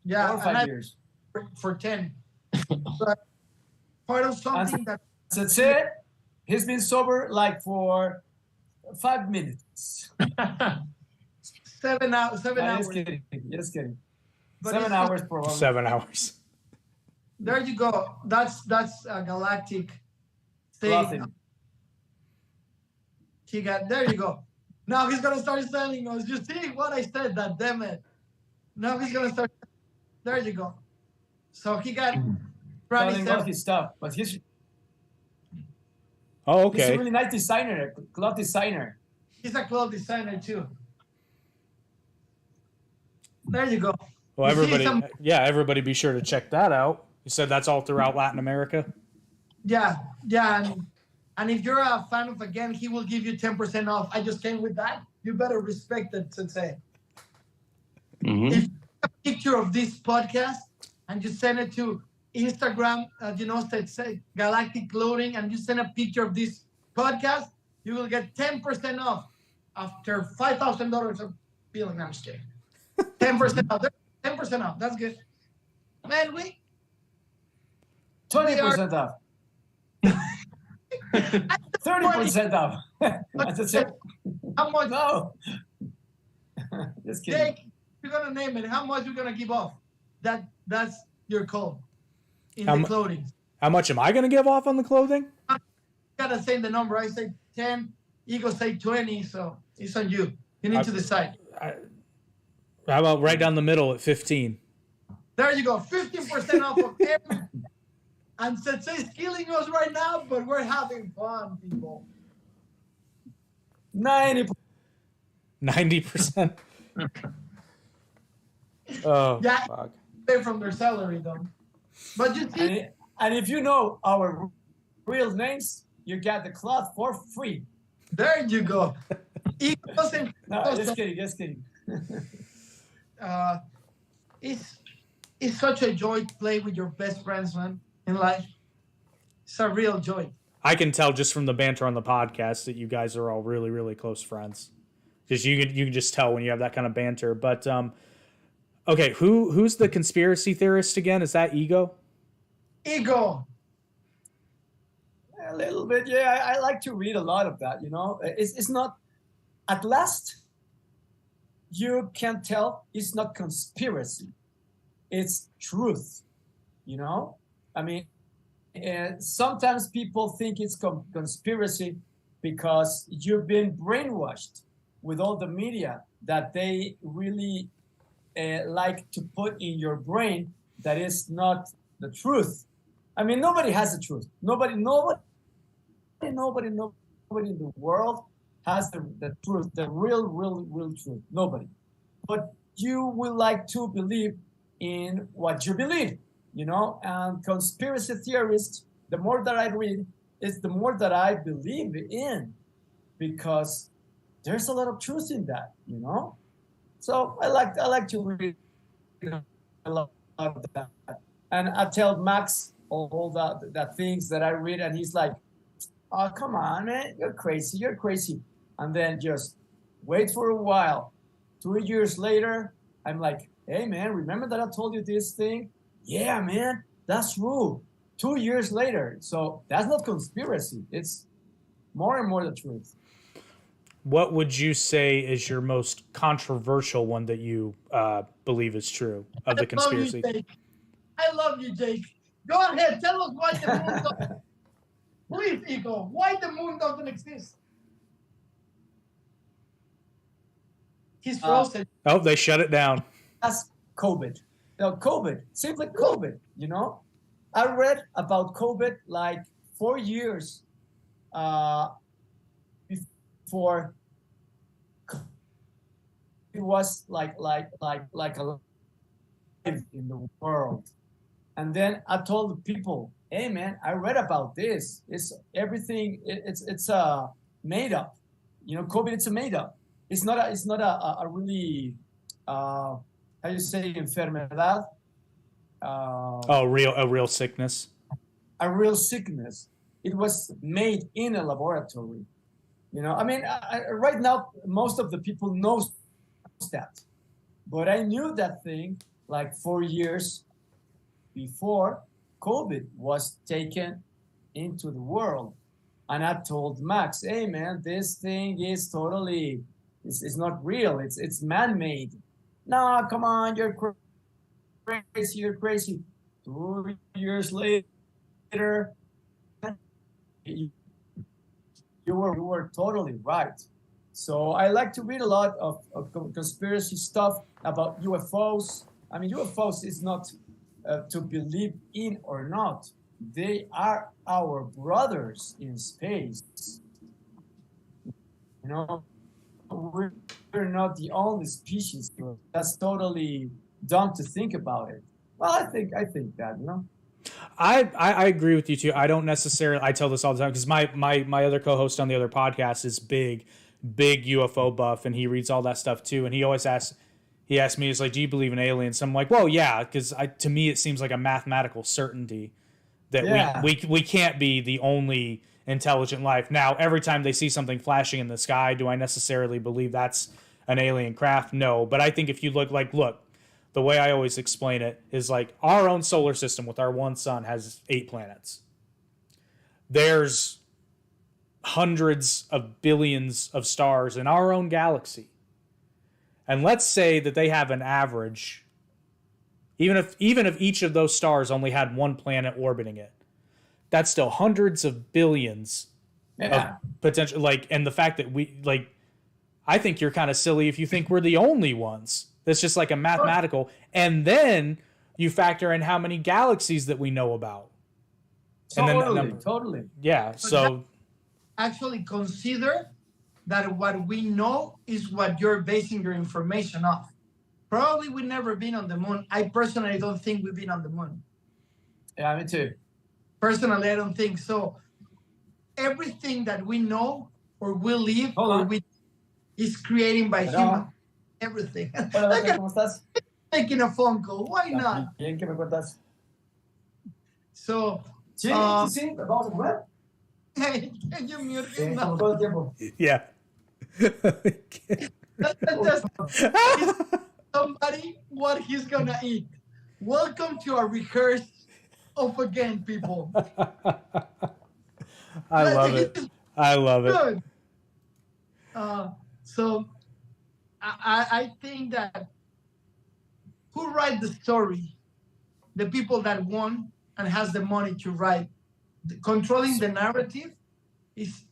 Yeah, 4 or 5 years. For 10. So part of something That's it. He's been sober like for 5 minutes. 7 hours. 7 hours. Just kidding. But 7 hours probably. 7 hours. There you go. That's a galactic thing. Clothing. There you go. Now he's gonna start selling us. You see what I said? That damn it. Now he's gonna start. There you go. So he got Selling all his stuff, but he's okay. He's a really nice designer, cloth designer. He's a cloth designer too. There you go. Well, everybody be sure to check that out. You said that's all throughout Latin America? Yeah. And if you're a fan of Again, he will give you 10% off. I just came with that. You better respect it, Sensei. Mm-hmm. If you have a picture of this podcast and you send it to Instagram, Sensei Galactic Clothing, and you send a picture of this podcast, you will get 10% off after $5,000 of billing. I'm just kidding. 10% off. 10% off. That's good. Man, 20% off. 30% off. That's it. How much? No. Just kidding. Jake, you're gonna name it. How much you're gonna give off? That's your code in the clothing. How much am I gonna give off on the clothing? You gotta say the number. I say 10. Ego say 20. So it's on you. You need to decide. How about right down the middle at 15? There you go. 15% off of everything. And Sensei's killing us right now, but we're having fun, people. 90%. 90%? Oh, yeah, fuck. Pay from their salary, though. But you see... And if you know our real names, you get the cloth for free. There you go. Just kidding. It's such a joy to play with your best friends, man, in life. It's a real joy. I can tell just from the banter on the podcast that you guys are all really, really close friends. Just you can just tell when you have that kind of banter. But okay, who's the conspiracy theorist again? Is that Ego? Ego. A little bit, yeah. I like to read a lot of that. It's not. At last, you can tell it's not conspiracy. It's truth. I mean, and sometimes people think it's conspiracy because you've been brainwashed with all the media that they really like to put in your brain that is not the truth. I mean, nobody has the truth. Nobody in the world has the truth, the real truth. Nobody. But you will like to believe in what you believe, and conspiracy theorists, the more that I read, is the more that I believe in, because there's a lot of truth in that. So I like to read a lot of that. And I tell Max all the things that I read, and he's like, "Oh, come on, man, you're crazy." And then just wait for a while. 2 years later, I'm like, "Hey, man, remember that I told you this thing? Yeah, man, that's true." 2 years later. So that's not conspiracy. It's more and more the truth. What would you say is your most controversial one that you believe is true of the conspiracy? I love you, Jake. Go ahead, tell us why the moon doesn't. Please, Ego, why the moon doesn't exist? He's frozen. Oh, they shut it down. That's COVID. COVID, simply COVID, I read about COVID like 4 years before it was like a in the world. And then I told the people, "Hey, man, I read about this. It's everything. It's made up. COVID. It's a made up. It's not a really how you say enfermedad. A real sickness. A real sickness. It was made in a laboratory. I mean, right now most of the people knows that, but I knew that thing like 4 years before COVID was taken into the world. And I told Max, "Hey, man, this thing is totally, it's not real. It's man-made." "No, come on, you're crazy. 2 years later, you were totally right." So I like to read a lot of conspiracy stuff about UFOs. I mean, UFOs is not to believe in or not. They are our brothers in space. We're not the only species. That's totally dumb to think about it. Well, I think that. I agree with you too. I don't necessarily. I tell this all the time because my other co-host on the other podcast is big UFO buff, and he reads all that stuff too. And he always asks. He asked me, "He's like, do you believe in aliens?" I'm like, "Well, yeah," because to me it seems like a mathematical certainty that we can't be the only intelligent life. Now, every time they see something flashing in the sky, do I necessarily believe that's an alien craft? No, but I think if you look, the way I always explain it is like our own solar system with our one sun has 8 planets. There's hundreds of billions of stars in our own galaxy. And let's say that they have an average, even if each of those stars only had one planet orbiting it, that's still hundreds of billions of potential. And the fact that I think you're kind of silly if you think we're the only ones. That's just like a mathematical. And then you factor in how many galaxies that we know about. Totally. Yeah. But so actually consider that what we know is what you're basing your information off. Probably we've never been on the moon. I personally don't think we've been on the moon. Yeah, me too. Personally, I don't think so. Everything that we know or we live is created by human. Everything. Hola, ¿cómo estás? Making a phone call. Why not? Bien, ¿qué me cuentas? So, sí, vamos a comer. Hey, can you mute him Como now? todo el tiempo. yeah. Just somebody what he's gonna eat. Welcome to our rehearsed of again, people. I love it. I love it. Good. So I think that who write the story? The people that won and has the money to write controlling the narrative is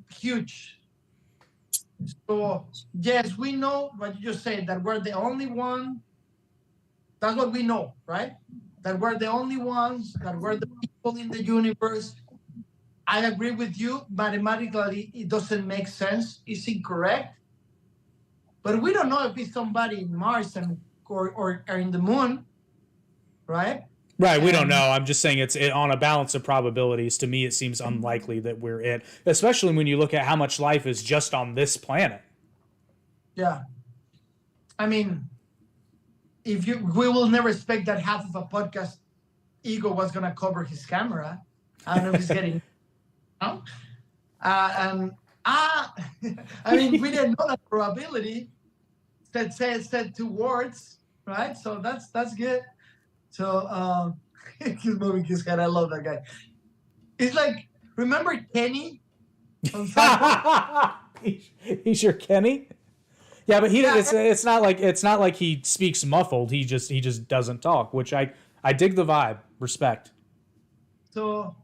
huge. So yes, we know what you just said, that we're the only one. That's what we know, right? That we're the only ones, that we're the people in the universe. I agree with you. Mathematically, it doesn't make sense. It's incorrect. But we don't know if it's somebody in Mars or in the moon, right? Right, we don't know. I'm just saying on a balance of probabilities. To me, it seems unlikely that we're it, especially when you look at how much life is just on this planet. Yeah. I mean, we will never expect that half of a podcast Ego was going to cover his camera. I don't know if he's getting, no? I mean, we didn't know that probability. Said 2 words, right? So that's good. So he's moving his head. I love that guy. It's like, remember Kenny? He's your Kenny. Yeah, but it's not like he speaks muffled. He just doesn't talk, which I dig the vibe. Respect. So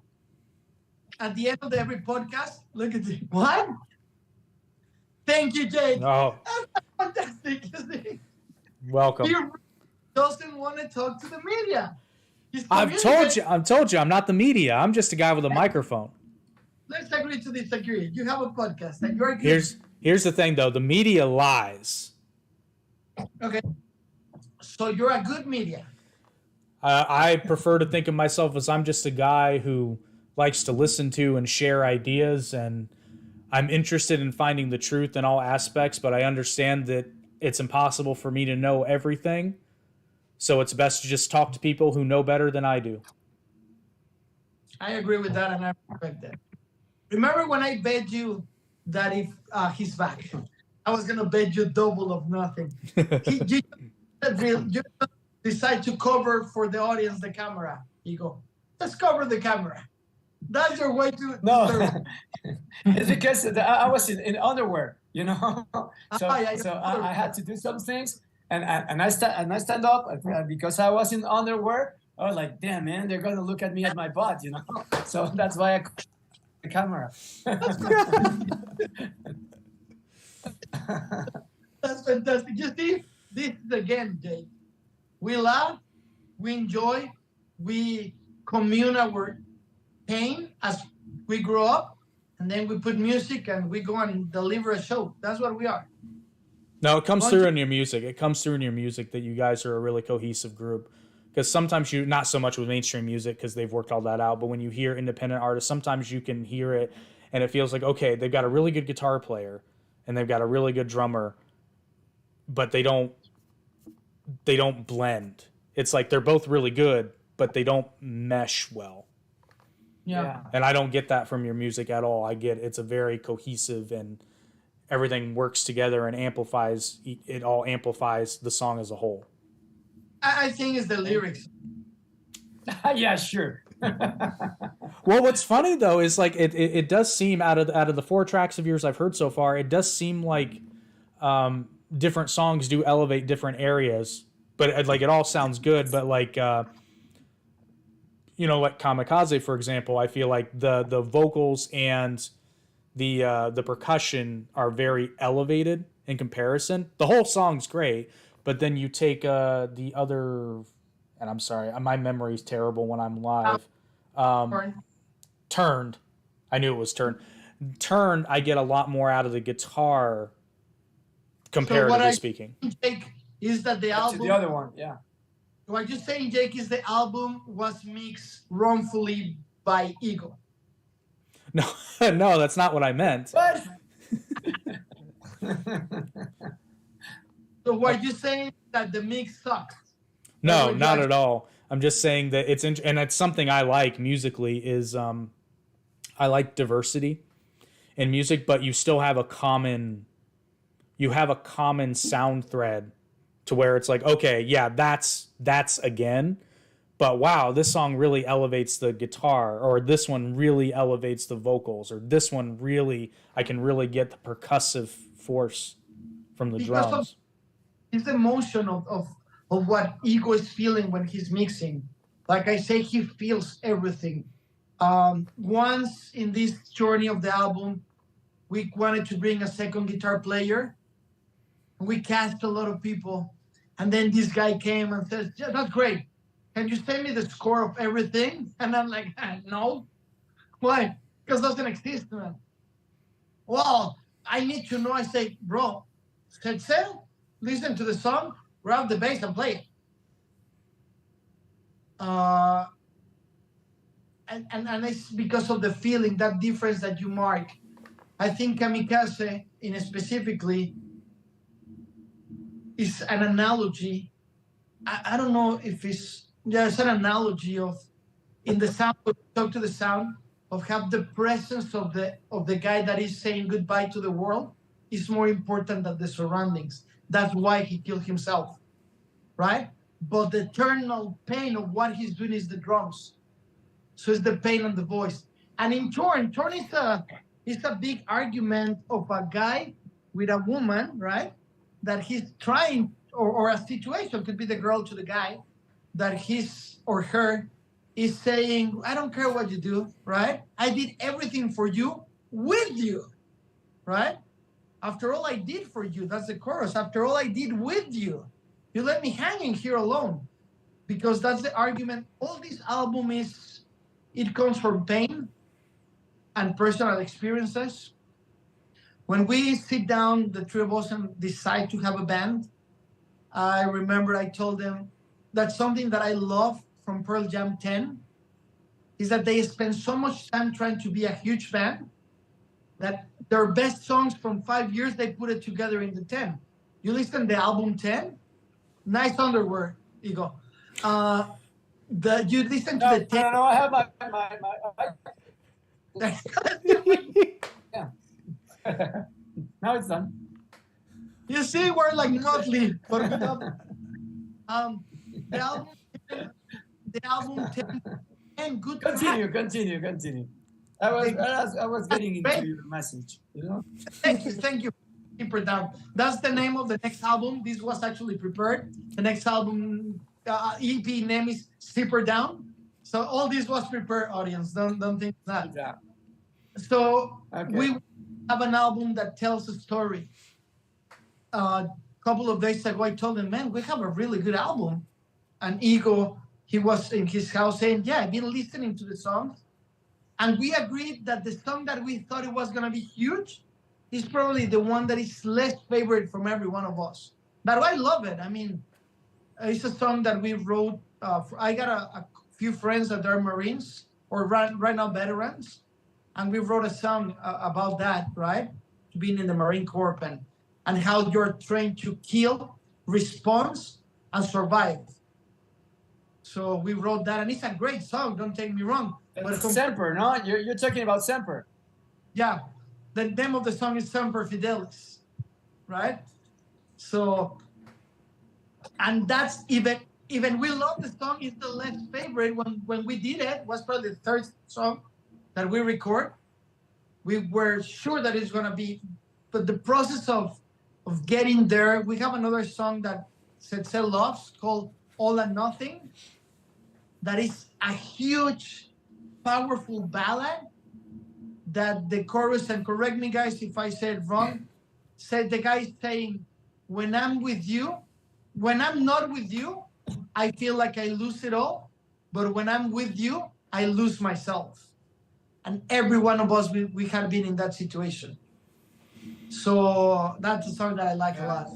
at the end of every podcast, look at this. What? Thank you, Jake. Oh, That's fantastic, isn't it? welcome. He doesn't want to talk to the media. I've told you, I'm not the media. I'm just a guy with a microphone. Let's agree to disagree. You have a podcast and you're good. Here's the thing, though. The media lies. Okay. So you're a good media. I prefer to think of myself as I'm just a guy who likes to listen to and share ideas, and I'm interested in finding the truth in all aspects, but I understand that it's impossible for me to know everything. So it's best to just talk to people who know better than I do. I agree with that, and I respect that. Remember when I bet you that if he's back, I was going to bet you double of nothing. You decide to cover for the audience the camera. You go, let's cover the camera. That's your way to... No, it's because I was in underwear, you know? So I had to do some things, and I stand up because I was in underwear. I was like, damn, man, they're going to look at me at my butt, you know? So that's why I covered the camera. That's fantastic. You see, this is again, Jake. We laugh, we enjoy, we commune our pain as we grow up, and then we put music and we go and deliver a show. That's what we are. No, it comes through in your music. It comes through in your music that you guys are a really cohesive group. Because sometimes not so much with mainstream music because they've worked all that out, but when you hear independent artists, sometimes you can hear it and it feels like, okay, they've got a really good guitar player and they've got a really good drummer, but they don't blend. It's like they're both really good, but they don't mesh well. Yeah. And I don't get that from your music at all. I get it's a very cohesive and everything works together and amplifies. It all amplifies the song as a whole. I think it's the lyrics. Yeah, sure. Well, what's funny though is like it does seem out of the 4 tracks of yours I've heard so far, it does seem like different songs do elevate different areas, but like it all sounds good. But like like Kamikaze, for example, I feel like the vocals and the percussion are very elevated in comparison. The whole song's great. But then you take the other, and I'm sorry, my memory's terrible when I'm live. Turned. I knew it was Turned. Turned, I get a lot more out of the guitar, comparatively speaking. Jake, is that the album? The other one, yeah. What you're saying, Jake, is the album was mixed wrongfully by Ego. No, no, that's not what I meant. What? So what you're saying that the mix sucks? No, not at all. I'm just saying that and it's something I like musically is I like diversity in music, but you still have a common sound thread to where it's like, okay, yeah, that's again, but wow, this song really elevates the guitar, or this one really elevates the vocals, or this one really, I can really get the percussive force from the drums. It's the emotion of what Ego is feeling when he's mixing. Like I say, he feels everything. Once in this journey of the album, we wanted to bring a second guitar player. We cast a lot of people. And then this guy came and says, yeah, that's great. Can you send me the score of everything? And I'm like, no. Why? Because it doesn't exist, man. Well, I need to know. I say, bro, listen to the song, grab the bass and play it. And it's because of the feeling, that difference that you mark. I think Kamikaze, in specifically, is an analogy. I don't know if it's an analogy of, in the sound, talk to the sound, of have the presence of the guy that is saying goodbye to the world is more important than the surroundings. That's why he killed himself, right? But the eternal pain of what he's doing is the drums. So it's the pain on the voice. And in Torn is a big argument of a guy with a woman, right? That he's trying, or a situation, could be the girl to the guy, that his or her is saying, I don't care what you do, right? I did everything for you, with you, right? After all I did for you, that's the chorus. After all I did with you, you let me hanging here alone. Because that's the argument. All this album is, it comes from pain and personal experiences. When we sit down, the three of us, and decide to have a band, I remember I told them that something that I love from Pearl Jam 10 is that they spend so much time trying to be a huge band that their best songs from 5 years, they put it together in the 10. You listen to the album 10, nice underwear, Ego. You listen to the 10. No, I have my yeah. Now it's done. You see, we're like motley, but without the album 10 and good. Continue. I was getting into your message, you know. Thank you. Keep it down. That's the name of the next album. This was actually prepared. The next album EP name is Zipper Down. So all this was prepared, audience. Don't think that. Yeah. So okay. We have an album that tells a story. A couple of days ago, I told him, man, we have a really good album. And Ego, he was in his house saying, yeah, I've been listening to the songs. And we agreed that the song that we thought it was going to be huge is probably the one that is less favorite from every one of us. But I love it. I mean, it's a song that we wrote. I got a few friends that are Marines, or right now veterans. And we wrote a song about that, right? Being in the Marine Corps and how you're trained to kill, respond, and survive. So we wrote that, and it's a great song, don't take me wrong. But Semper, no? You're talking about Semper. Yeah. The name of the song is Semper Fidelis, right? So, and that's even we love the song, it's the less favorite. When we did it, was probably the third song that we record. We were sure that it's gonna be, but the process of getting there, we have another song that Setzel loves called All and Nothing. That is a huge, powerful ballad that the chorus, and correct me guys if I said wrong, said the guy saying, when I'm with you, when I'm not with you, I feel like I lose it all. But when I'm with you, I lose myself. And every one of us, we had been in that situation. So that's a song that I like a lot.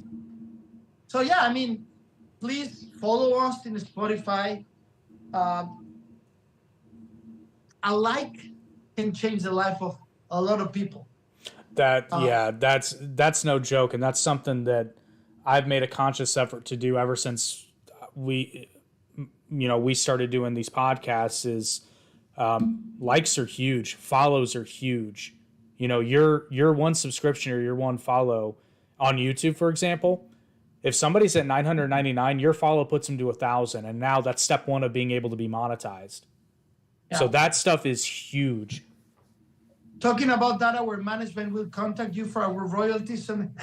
So yeah, I mean, please follow us in Spotify. A like can change the life of a lot of people. That's no joke, and that's something that I've made a conscious effort to do ever since we started doing these podcasts. Is likes are huge, follows are huge. You know, your one subscription or your one follow on YouTube, for example, if somebody's at 999, your follow puts them to 1,000, and now that's step one of being able to be monetized. Yeah. So that stuff is huge. Talking about that, our management will contact you for our royalties. And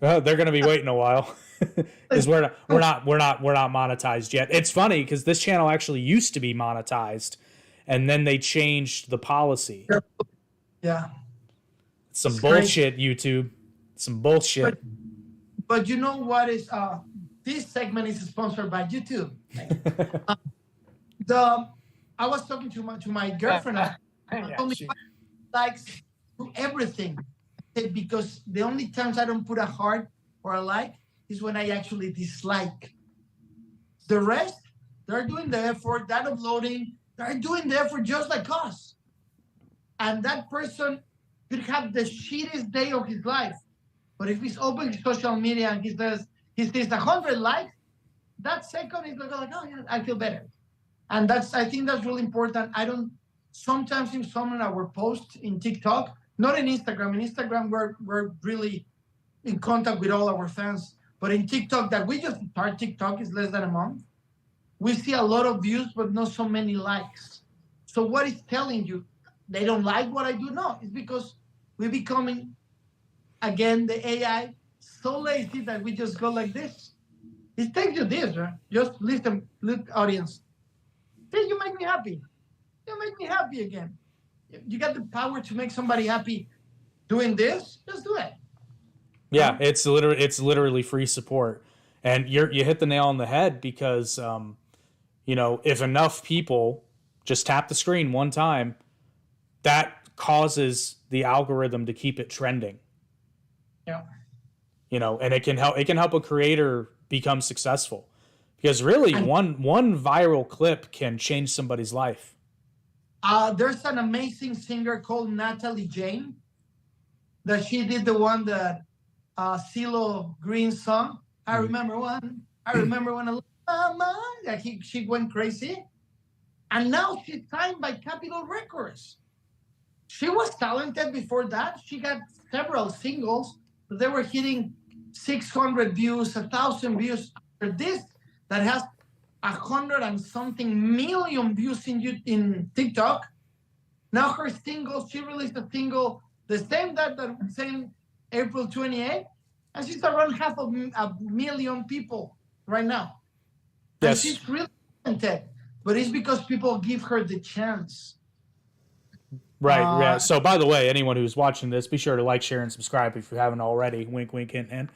well, they're going to be waiting a while because we're not monetized yet. It's funny because this channel actually used to be monetized, and then they changed the policy. Yeah. Some It's bullshit, YouTube. Some bullshit. But you know what is this segment is sponsored by YouTube. I was talking to my girlfriend. Yeah, told me sure. likes to everything. I said, because the only times I don't put a heart or a like is when I actually dislike. The rest, they're doing the effort, that uploading, they're doing the effort just like us. And that person could have the shittiest day of his life. But if he's open to social media and he sees 100 likes, that second is like, oh yeah, I feel better. And I think that's really important. Sometimes in some of our posts in TikTok, not in Instagram. In Instagram, we're really in contact with all our fans. But in TikTok, that we just start TikTok is less than a month. We see a lot of views, but not so many likes. So what is telling you? They don't like what I do? No, it's because we're becoming, again, the AI so lazy that we just go like this. It takes you this, right? Just listen, look, audience. Hey, you make me happy. You make me happy again. You got the power to make somebody happy doing this, just do it. Yeah, it's literally free support. And you hit the nail on the head because if enough people just tap the screen one time, that causes the algorithm to keep it trending. Yeah. And it can help a creator become successful. Because really one viral clip can change somebody's life. There's an amazing singer called Natalie Jane that she did the one that CeeLo Green song. I remember when I lost my mind, that she went crazy. And now she's signed by Capitol Records. She was talented before that. She got several singles, but they were hitting 600 views, 1,000 views. After this, that has 100 and something million views in TikTok. Now her single, she released a single the same April 28th, and she's around half a million people right now. And Yes. she's really talented, but it's because people give her the chance. Right, yeah. So, by the way, anyone who's watching this, be sure to like, share, and subscribe if you haven't already. Wink, wink, hint, hint.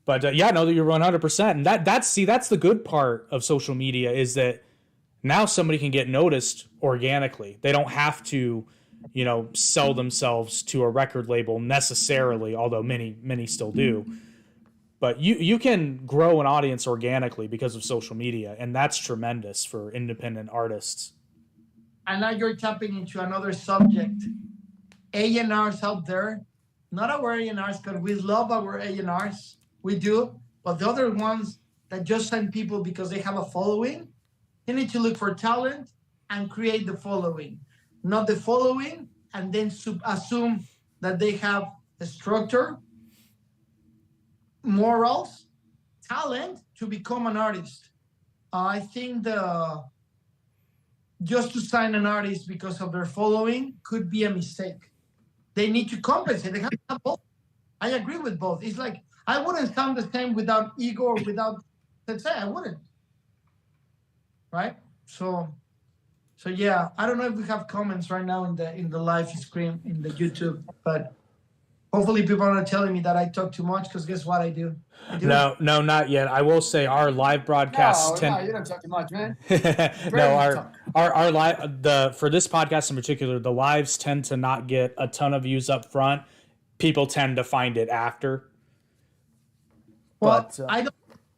But yeah, no, you're 100%. And that's the good part of social media is that now somebody can get noticed organically. They don't have to, sell themselves to a record label necessarily, although many still do. But you can grow an audience organically because of social media, and that's tremendous for independent artists. And now you're tapping into another subject. A&Rs out there, not our A&Rs, because we love our A&Rs. We do. But the other ones that just sign people because they have a following, you need to look for talent and create the following. Not the following and then assume that they have a structure, morals, talent to become an artist. I think just to sign an artist because of their following could be a mistake. They need to compensate. They have both. I agree with both. It's like I wouldn't sound the same without ego or without, let's say, I wouldn't. Right? So yeah, I don't know if we have comments right now in the live stream in the YouTube, but hopefully people are not telling me that I talk too much, because guess what I do? No, not yet. I will say our live broadcasts No, you don't talk too much, man. No, our live for this podcast in particular, the lives tend to not get a ton of views up front. People tend to find it after. Well, I don't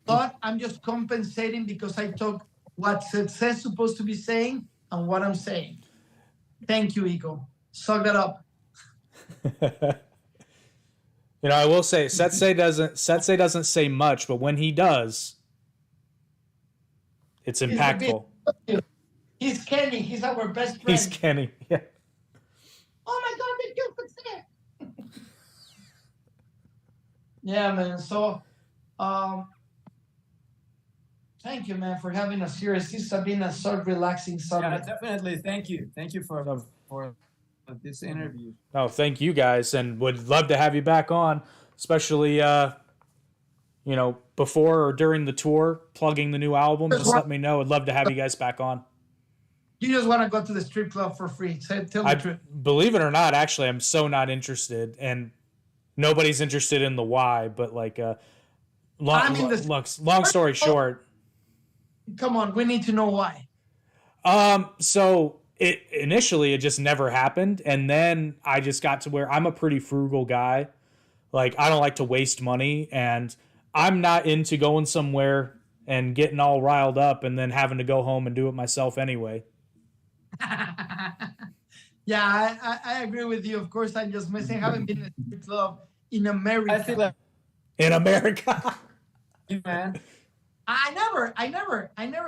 thought I'm just compensating because I talk what success supposed to be saying and what I'm saying. Thank you, ego. Suck that up. I will say Setsei doesn't say much, but when he does, it's impactful. He's Kenny. He's our best friend. He's Kenny. Yeah. Oh my God, they killed Setsei. Yeah, man. So, thank you, man, for having a series. This has been a sort of relaxing subject. Yeah, definitely. Thank you for this interview. Oh, thank you guys, and would love to have you back on, especially before or during the tour, plugging the new album. Just let me know. I'd love to have you guys back on. You just want to go to the strip club for free. Tell the truth. Believe it or not, actually, I'm so not interested, and nobody's interested in the why. But like, long story short. Come on, we need to know why. So initially it just never happened, and then I just got to where I'm a pretty frugal guy. Like, I don't like to waste money, and I'm not into going somewhere and getting all riled up and then having to go home and do it myself anyway. Yeah, I agree with you. Of course, I'm just missing. I haven't been in a strip club in America. I feel like In America. man. I never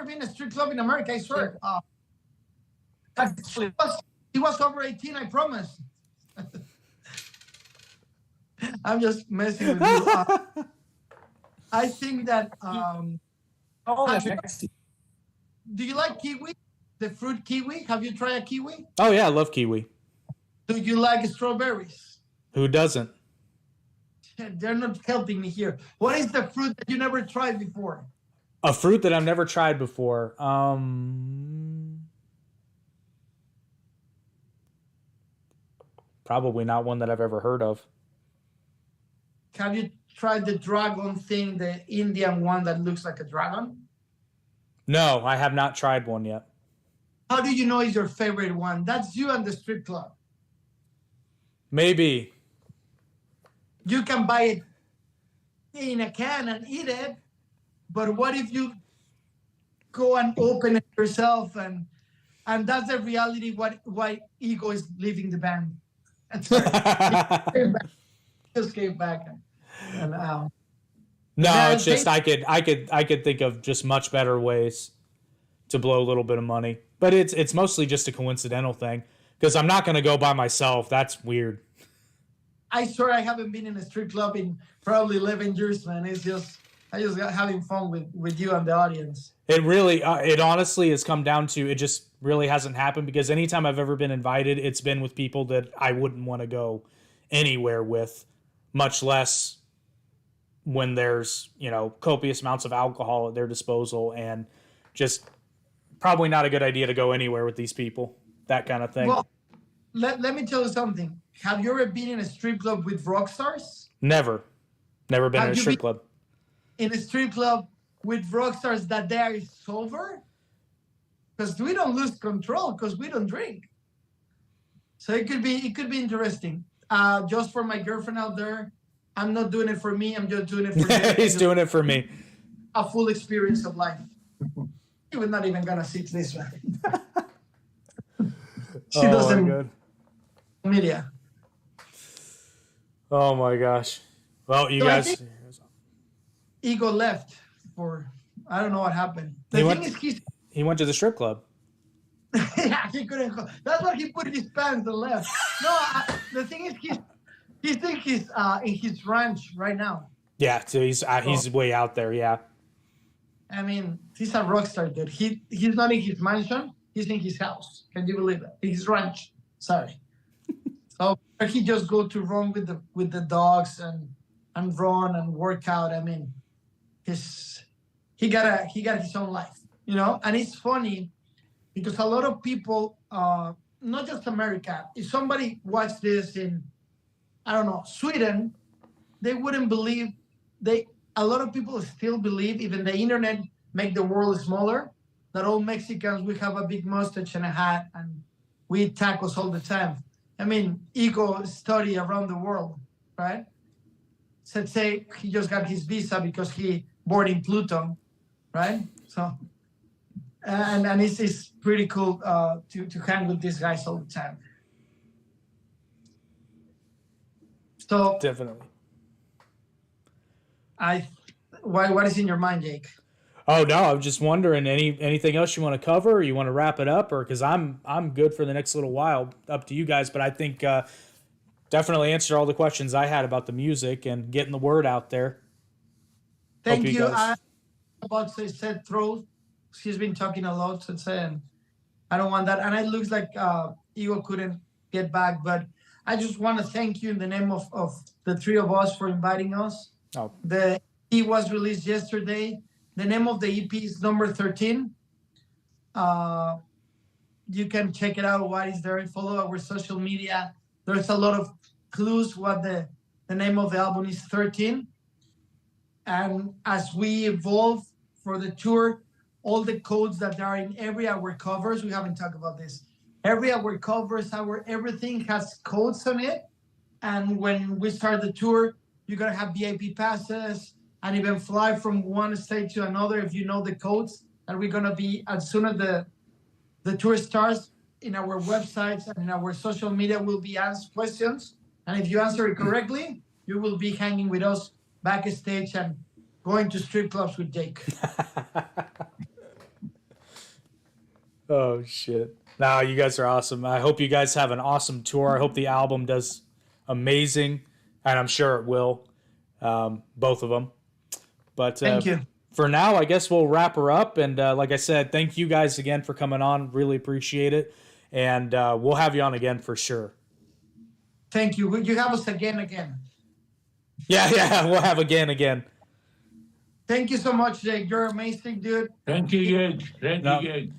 been in a strip club in America. I swear. He was over 18. I promise. I'm just messing with you. I think that. Do you like kiwi? The fruit kiwi? Have you tried a kiwi? Oh yeah, I love kiwi. Do you like strawberries? Who doesn't? They're not helping me here. What is the fruit that you never tried before? A fruit that I've never tried before. Probably not one that I've ever heard of. Have you tried the dragon thing, the Indian one that looks like a dragon? No, I have not tried one yet. How do you know is your favorite one? That's you and the strip club. Maybe. You can buy it in a can and eat it, but what if you go and open it yourself, and that's the reality why Ego is leaving the band. Just came back and no, it's just I could think of just much better ways to blow a little bit of money. But it's mostly just a coincidental thing, because I'm not going to go by myself. That's weird. I swear I haven't been in a strip club in probably 11 years, man. I just got having fun with you and the audience. It really, it honestly has come down to, it just really hasn't happened, because anytime I've ever been invited, it's been with people that I wouldn't want to go anywhere with, much less when there's, copious amounts of alcohol at their disposal, and just probably not a good idea to go anywhere with these people, that kind of thing. Well, let me tell you something. Have you ever been in a strip club with rock stars? Never been in a strip club. In a strip club with rock stars that they are sober? Because we don't lose control because we don't drink. So it could be interesting. Just for my girlfriend out there, I'm not doing it for me. I'm just doing it for you. He's doing it for me. A full experience of life. He was not even gonna see this one. She doesn't. My God. Media. Oh my gosh. Well, you So guys. Ego left for, I don't know what happened. He went to the strip club. Yeah, he couldn't go. That's why he put his pants and left. No, the thing is, he's in his ranch right now. Yeah, so he's way out there. Yeah. I mean, he's a rock star, dude. He's not in his mansion. He's in his house. Can you believe that? His ranch. Sorry. So he just go to run with the dogs and run and work out. I mean, he got his own life, And it's funny because a lot of people, not just America, if somebody watched this in, I don't know, Sweden, they wouldn't believe. A lot of people still believe, even the internet make the world smaller, that all Mexicans, we have a big mustache and a hat and we eat tacos all the time. I mean, Ego study around the world, right? So say he just got his visa because he born in Pluto, right? So, and it's pretty cool to hang with these guys all the time. So Definitely. What is in your mind, Jake? Oh no, I'm just wondering, anything else you want to cover, or you want to wrap it up, or because I'm good for the next little while. Up to you guys, but I think definitely answered all the questions I had about the music and getting the word out there. Thank you. About said throat. She's been talking a lot, and I don't want that. And it looks like Ego couldn't get back, but I just want to thank you in the name of the three of us for inviting us. Oh. The EP was released yesterday. The name of the EP is number 13. you can check it out. What is there? Follow our social media. There's a lot of clues what the name of the album is 13. And as we evolve for the tour, all the codes that are in every our covers, we haven't talked about this. Every our covers, our everything has codes on it. And when we start the tour, you're gonna have VIP passes and even fly from one state to another if you know the codes. And we're gonna be, as soon as the tour starts, in our websites and in our social media will be asked questions. And if you answer it correctly, you will be hanging with us backstage and going to strip clubs with Jake. Oh, shit. No, you guys are awesome. I hope you guys have an awesome tour. I hope the album does amazing, and I'm sure it will. Both of them. But Thank you. For now, I guess we'll wrap her up. And like I said, thank you guys again for coming on. Really appreciate it. And we'll have you on again for sure. Thank you. Will you have us again? Yeah, we'll have again. Thank you so much, Jake. You're amazing, dude. Thank you, Jake. Thank you, Jake.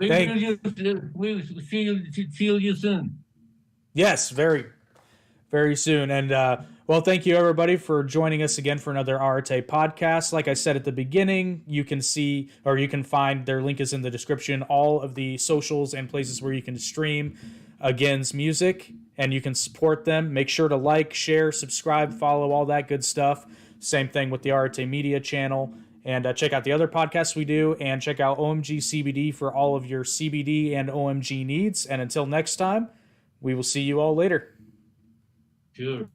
There you go. We'll see you soon. Yes, very, very soon. And well, thank you everybody for joining us again for another Arete podcast. Like I said at the beginning, you can see, or you can find, their link is in the description, all of the socials and places where you can stream Again's music, and you can support them. Make sure to like, share, subscribe, follow, all that good stuff. Same thing with the Arete Media channel. And check out the other podcasts we do, and check out OMG CBD for all of your CBD and OMG needs. And until next time, we will see you all later. Sure.